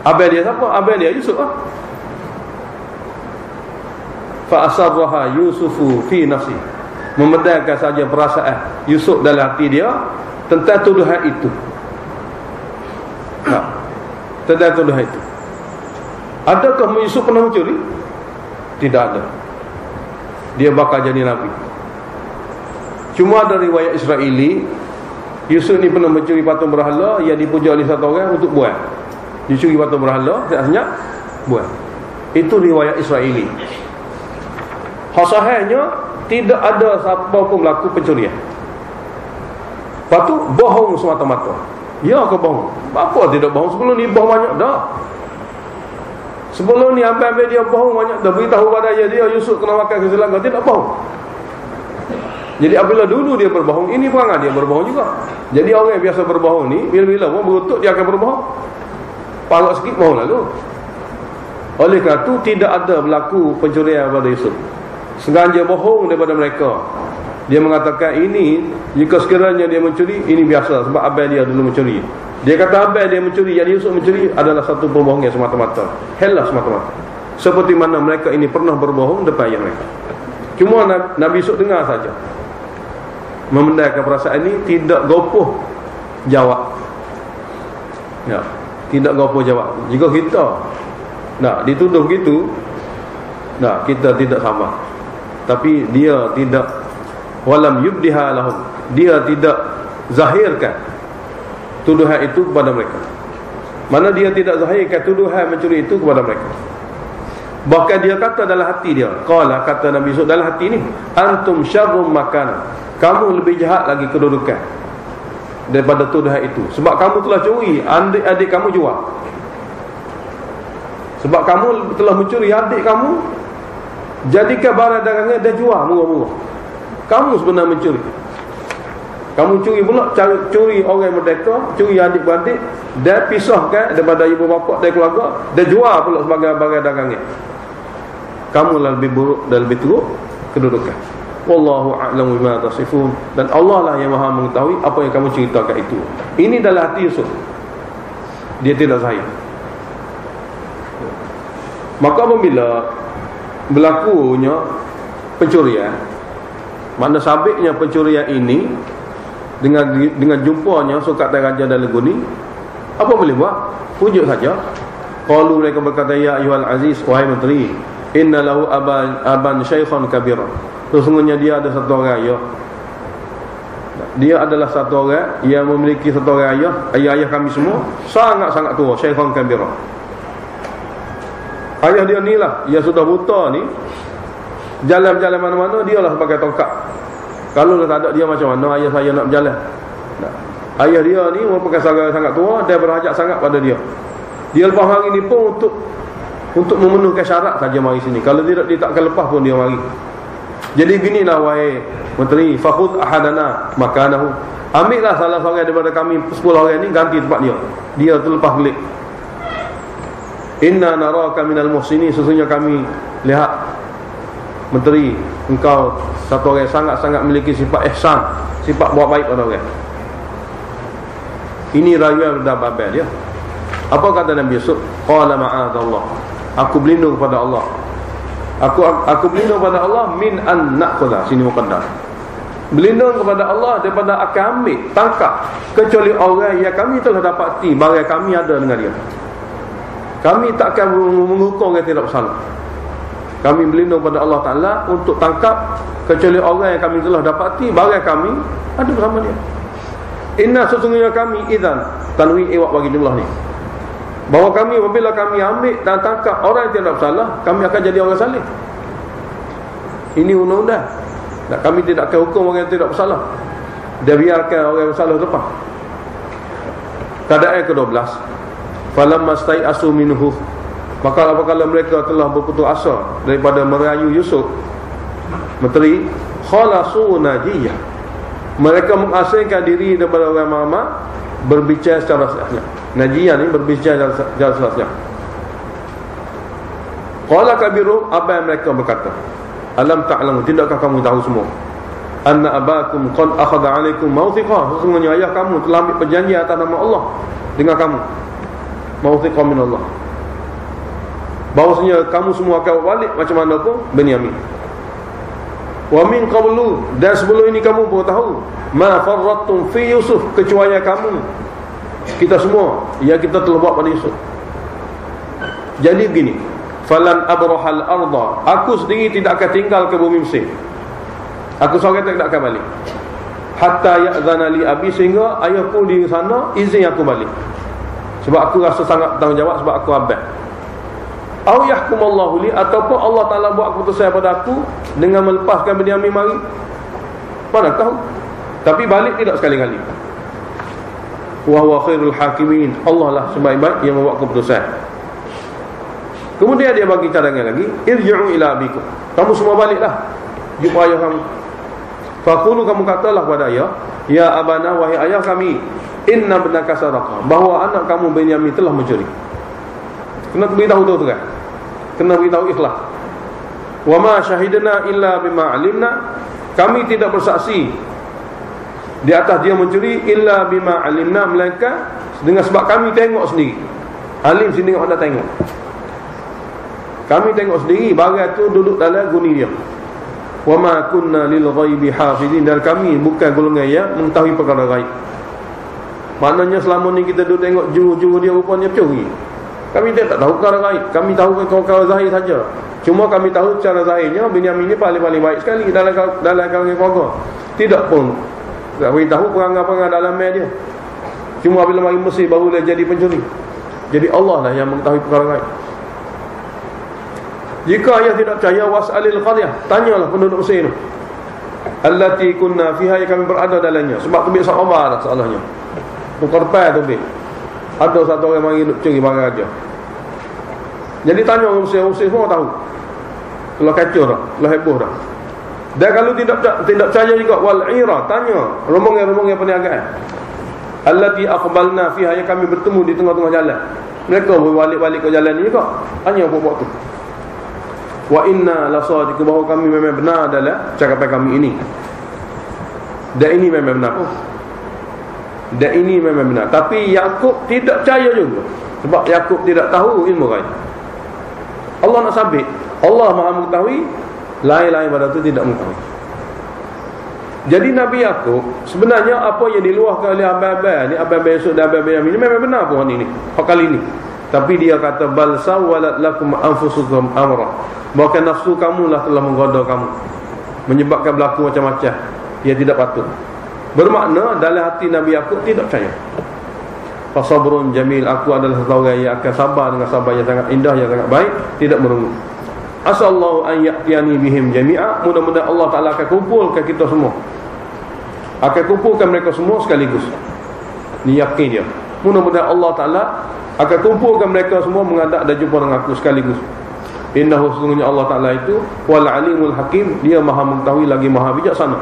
Abang dia siapa? Abang dia Yusuf lah. Fa asarraha Yusufu fi nafsi. Memedahkan saja perasaan Yusuf dalam hati dia tentang tuduhan itu. Tentang tuduhan itu. Adakah Yusuf pernah mencuri? Tidak ada. Dia bakal jadi Nabi. Cuma ada riwayat Israeli, Yusuf ni pernah mencuri patung berhala yang dipuja oleh satu orang untuk buang. Dia curi patung berhala, sebenarnya buang. Itu riwayat Israeli. Sahihnya tidak ada siapa pun melakukan pencurian. Lepas tu bohong semata-mata. Ya ke bohong? Apa tidak bohong? Sebelum ni bohong banyak dah. Sebelum ni abang-abang dia bohong banyak dah. Beritahu pada dia Yusuf kena makan keselaga. Tidak bohong. Jadi apabila dulu dia berbohong, ini perangai dia berbohong juga. Jadi orang yang biasa berbohong ni, bila-bila pun berutuk dia akan berbohong. Parut sikit bohong lalu. Oleh kerana itu tidak ada berlaku pencurian pada Yusuf. Sengaja bohong daripada mereka. Dia mengatakan ini, jika sekiranya dia mencuri, ini biasa sebab abang dia dulu mencuri. Dia kata abang dia mencuri, jadi Yusuf mencuri adalah satu pembohongan semata-mata. Helah semata-mata. Seperti mana mereka ini pernah berbohong depan ayah mereka. Cuma Nabi Yusuf dengar saja. Memendahkan perasaan ini, tidak gopoh jawab. Ya, tidak gopoh jawab. Jika kita nak dituduh begitu, nah, kita tidak sama. Tapi dia tidak, walam yubdiha lahum, dia tidak zahirkan tuduhan itu kepada mereka. Mana dia tidak zahirkan tuduhan mencuri itu kepada mereka. Bahkan dia kata dalam hati dia, qala, kata Nabi Yusuf dalam hati ni, antum syarrum makan, kamu lebih jahat lagi kedudukan daripada tuduhan itu. Sebab kamu telah curi, adik-adik kamu jual. Sebab kamu telah mencuri adik kamu, jadikan barang dagangan dia jual murah-murah. Kamu sebenarnya mencuri. Kamu curi pula, curi orang merdeka, curi adik-beradik, dan pisahkan daripada ibu bapa dan keluarga, dan jual pula sebagai barang dagangan. Kamu lah lebih buruk dan lebih teruk kedudukan. Wallahu a'lamu bima tasifun. Dan Allah lah yang maha mengetahui apa yang kamu ceritakan itu. Ini dalam hati Yusuf. Dia tidak zahir. Maka apabila berlakunya pencurian, mana sabitnya pencurian ini dengan jumpanya Sukatan Raja dan Leguni, apa boleh buat? Pujuk saja. Qalu, mereka berkata, ya ayyuhal aziz, wahai menteri, inna lahu aban syaikhan kabira. Sesungguhnya dia ada satu orang ayah. Dia adalah satu orang yang memiliki satu orang ayah kami semua sangat-sangat tua, syaikhan kabira. Ayah dia ni lah, yang sudah buta ni, jalan-jalan mana-mana dia lah pakai tongkat. Kalau tak ada dia macam mana ayah saya nak berjalan? Ayah dia ni merupakan sangat tua dan berhajat sangat pada dia. Dia lepas hari ni pun untuk memenuhkan syarat saja mari sini. Kalau tidak, dia takkan lepas pun dia mari. Jadi beginilah wahai menteri, fakhudh ahadana makanahu. Ambillah salah seorang daripada kami 10 orang ni, ganti tempat dia. Dia tu lepas belik. Inna naraka minal muhsinin, sesungguhnya kami lihat menteri, engkau satu orang sangat-sangat memiliki sifat ihsan, sifat buat baik pada orang. Ini rayuan dan babel dia. Apa kata Nabi Yusuf? Qala ma'adallah, aku berlindung kepada Allah. Aku berlindung kepada Allah min an na'khudha, sini muqaddar. Berlindung kepada Allah daripada akan ambil, tangkap, kecuali orang yang kami telah dapati barang kami ada dengan dia. Kami takkan menghukum yang tidak bersalah. Kami berlindung pada Allah Ta'ala untuk tangkap, kecuali orang yang kami telah dapati barang kami ada bersama dia. Inna, sesungguhnya kami, idzan, tanwin iwak bagi jumlah ni, bahawa kami apabila kami ambil dan tangkap orang yang tidak bersalah, kami akan jadi orang saleh. Ini undang-undang. Kami tidak akan hukum orang yang tidak bersalah. Dia biarkan orang yang bersalah lepas. Keadaan ke-12, falamma stai'asu minhu, maka apabila mereka telah berputus asa daripada merayu Yusuf, menteri, khalasu najiyah, mereka mengasingkan diri daripada orang mama, berbicara secara sahnya. Najiyah ni berbicara secara sahnya. Qala kabirum, apa yang mereka berkata, alam ta'lamu, tidakkah kamu tahu semua, anna abakum qad akhadha 'alaikum mawthiqah, sesungguhnya ayah kamu telah ambil perjanjian atas nama Allah dengan kamu, mawthiqah min Allah, bahawasanya kamu semua akan balik macam mana pun Benyamin. Wa min qablu, dan sebelum ini kamu pun tahu, ma farrattum fi Yusuf, kecuali kamu, kita semua, ya kita telah buat pada Yusuf. Jadi begini, falan abrahal arda, aku sendiri tidak akan tinggal ke bumi Mesir. Aku seorang tidak akan balik hatta ya'zana li abi, sehingga ayahku di sana izin aku balik. Sebab aku rasa sangat bertanggungjawab, sebab aku abad. Au yahkumallahu li, ataupun Allah Ta'ala buat keputusan pada aku dengan melepaskan Benyamin mari. Mana tahu. Tapi balik tidak sekali-kali. Wa huwa khairul hakimin, Allah lah sebaik-baik yang membuat keputusan. Kemudian dia bagi cadangan lagi, irji'u ila abikum, kamu semua baliklah jumpa ayah kamu. Faqulu, kamu katalah kepada ayah, ya abana, wahai ayah kami, inna ibnaka saraqa, bahawa anak kamu Benyamin telah mencuri. Kena beritahu tu kan, kena beritahu ikhlas. Wa ma syahidna illa bima alimna, kami tidak bersaksi di atas dia mencuri illa bima alimna, melainkan dengan sebab kami tengok sendiri. Alim sini orang dah tengok. Kami tengok sendiri barang tu duduk dalam guni dia. Wa ma kunna lil ghaibi hafizin, dan kami bukan golongan yang mengetahui perkara gaib. Maknanya selama ni kita duduk tengok juru-juru dia rupanya pencuri. Kami tak tahu perkara gaib, kami tahu perkara zahir saja. Cuma kami tahu cara zahirnya Benyamin ni paling baik sekali dalam kalangan keluarga. Tidak pun tak beritahu perangai-perangai dalam dia. Cuma bila mari Mesir baru dia jadi pencuri. Jadi Allah lah yang mengetahui perkara gaib. Jika ayah tidak percaya, was'alil qaryah, tanyalah penduduk Mesir itu, allati kunna fiha, yang kami berada dalamnya. Sebab tu biasa Omar dah soalannya. Tukar pai tu bi. Ada satu orang mari duk curi barang aja. Jadi tanya orang Mesir semua tahu. Kalau kacau dah, kalau heboh dah. Dan kalau tidak percaya juga, wal ira, tanya rombongan-rombongan perniagaan, allati aqbalna fiha, yang kami bertemu di tengah-tengah jalan. Mereka berbalik-balik ke jalan ni juga. Tanya buat tu. Wa inna lasadiqun, bahawa kami memang benar adalah cakapan kami ini. Dan ini memang benar. Dan ini memang benar. Tapi Yakub tidak percaya juga, sebab Yakub tidak tahu ilmu gaib. Allah nak sabit, Allah Maha mengetahui, lain-lain pada itu tidak mengetahui. Jadi Nabi Yakub sebenarnya apa yang diluahkan oleh abang-abang ni, abang-abang Yusuf dan abang-abang ini memang benar pun ini kali ini. Tapi dia kata, bal sawwalat lakum anfusukum amra, bahkan nafsu kamulah telah menggoda kamu, menyebabkan berlaku macam-macam yang tidak patut. Bermakna dalam hati Nabi Yakub tidak percaya. Fasabrun jamil, aku adalah satu orang yang akan sabar dengan sabar yang sangat indah, yang sangat baik, tidak merungut. Asallahu an ya'tiyani bihim jami'a, mudah-mudahan Allah Ta'ala akan kumpulkan kita semua, akan kumpulkan mereka semua sekaligus. Ni yakin dia. Mudah-mudahan Allah Ta'ala akan kumpulkan mereka semua menghadap dan jumpa dengan aku sekaligus. Innahu, sesungguhnya Allah Ta'ala itu wal alimul hakim, dia maha mengetahui lagi maha bijaksana.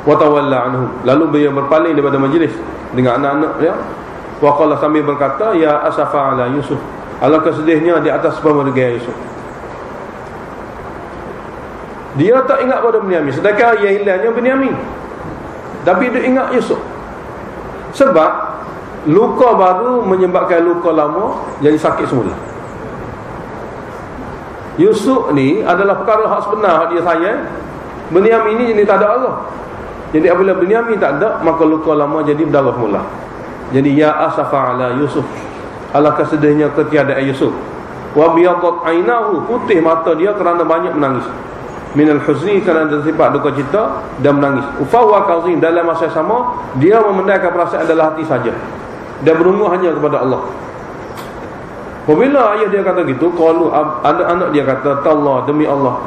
Wa tawalla anhum, lalu beliau berpaling daripada majlis dengan anak-anak dia. Wa qala, sambil berkata, ya asafa ala Yusuf, alangkah sedihnya di atas pemergian Yusuf. Dia tak ingat pada Benyamin, sedangkan yang hilangnya Benyamin, tapi dia ingat Yusuf. Sebab luka baru menyebabkan luka lama jadi sakit semula. Yusuf ni adalah perkara hak sebenar, dia sayang. Benyamin ni jadi tak ada Allah. Jadi apabila Benyamin tak ada, maka luka lama jadi berdarah semula. Jadi ya asafa ala Yusuf, alangkah sedihnya ketiadaan Yusuf. Wa biyadat ainahu, putih mata dia kerana banyak menangis. Minal huzni, kerana sifat duka cita dan menangis. Ufawa kazim, dalam masa sama dia memendamkan perasaan dalam hati saja dan berungu hanya kepada Allah. Apabila ayah dia kata gitu, qalu, anak-anak dia kata, tallah, demi Allah,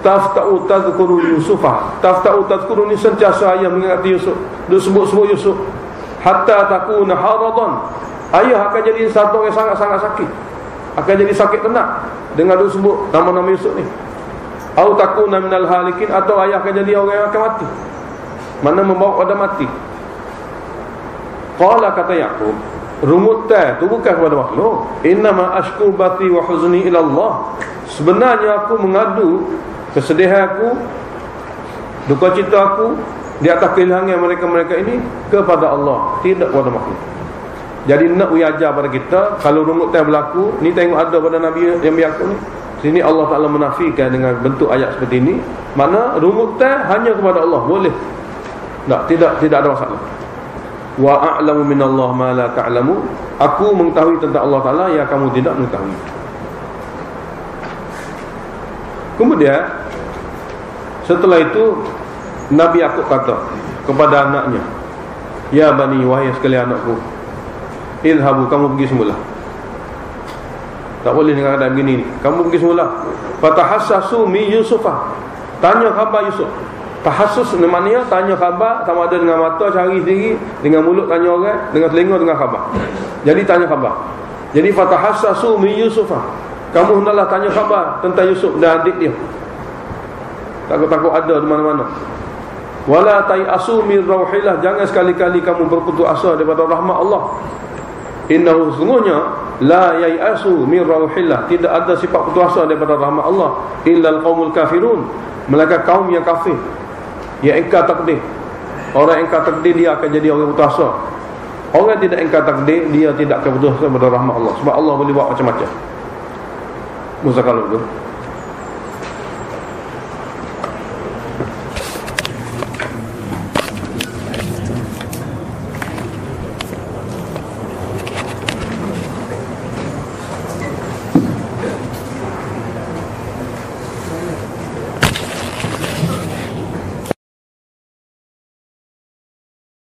tafta'u tadhkuru Yusufa. Tafta'u tadhkuru ni sentiasa ayah mengingati Yusuf, dia sebut-sebut Yusuf, hatta takuna haradan. Ayah akan jadi satu yang sangat-sangat sakit, akan jadi sakit tenat dengan dia sebut nama-nama Yusuf ni. Au takuna minal halikin, atau ayah akan jadi orang yang akan mati, mana membawa pada mati. Qala, kata Yaqub, rumutnya tu bukan kepada makhluk. Innama ashku bati wa huzni ila Allah. Sebenarnya aku mengadu kesedihan aku, duka cita aku di atas kehilangan mereka-mereka ini kepada Allah, tidak kepada makhluk. Jadi nak ajar pada kita, kalau rumutnya berlaku ni, tengok ada pada Nabi yang Yaqub ni. Sini Allah Ta'ala menafikan dengan bentuk ayat seperti ini. Mana rumutnya hanya kepada Allah, boleh. Tidak ada masalah. Wa a'lamu minallah ma la ta'lamu. Aku mengetahui tentang Allah Ta'ala yang kamu tidak mengetahui. Kemudian setelah itu Nabi Yaqub kata kepada anaknya, ya bani, wahai sekalian anakku, idhabu, kamu pergi semula. Tak boleh dengan keadaan begini ni. Kamu pergi semula. Fatahassasu mi Yusufa. Tanya khabar Yusuf. Tahassus maknanya tanya khabar, sama ada dengan mata cari sendiri, dengan mulut tanya orang, dengan telinga dengan khabar. Jadi tanya khabar. Jadi fatahassasu mi Yusufa. Kamu hendaklah tanya khabar tentang Yusuf dan adik dia. Takut-takut ada di mana-mana. Wala tayasu min rauhillah. Jangan sekali-kali kamu berputus asa daripada rahmat Allah. Innahu, sungguhnya, la yayasu min rauhillah, tidak ada sifat putus asa daripada rahmat Allah, illal qaumul kafirun, melainkan kaum yang kafir, yang ingkar takdir. Orang ingkar takdir dia akan jadi orang putus asa. Orang tidak ingkar takdir, dia tidak akan putus asa daripada rahmat Allah, sebab Allah boleh buat macam-macam. Musa kalau tu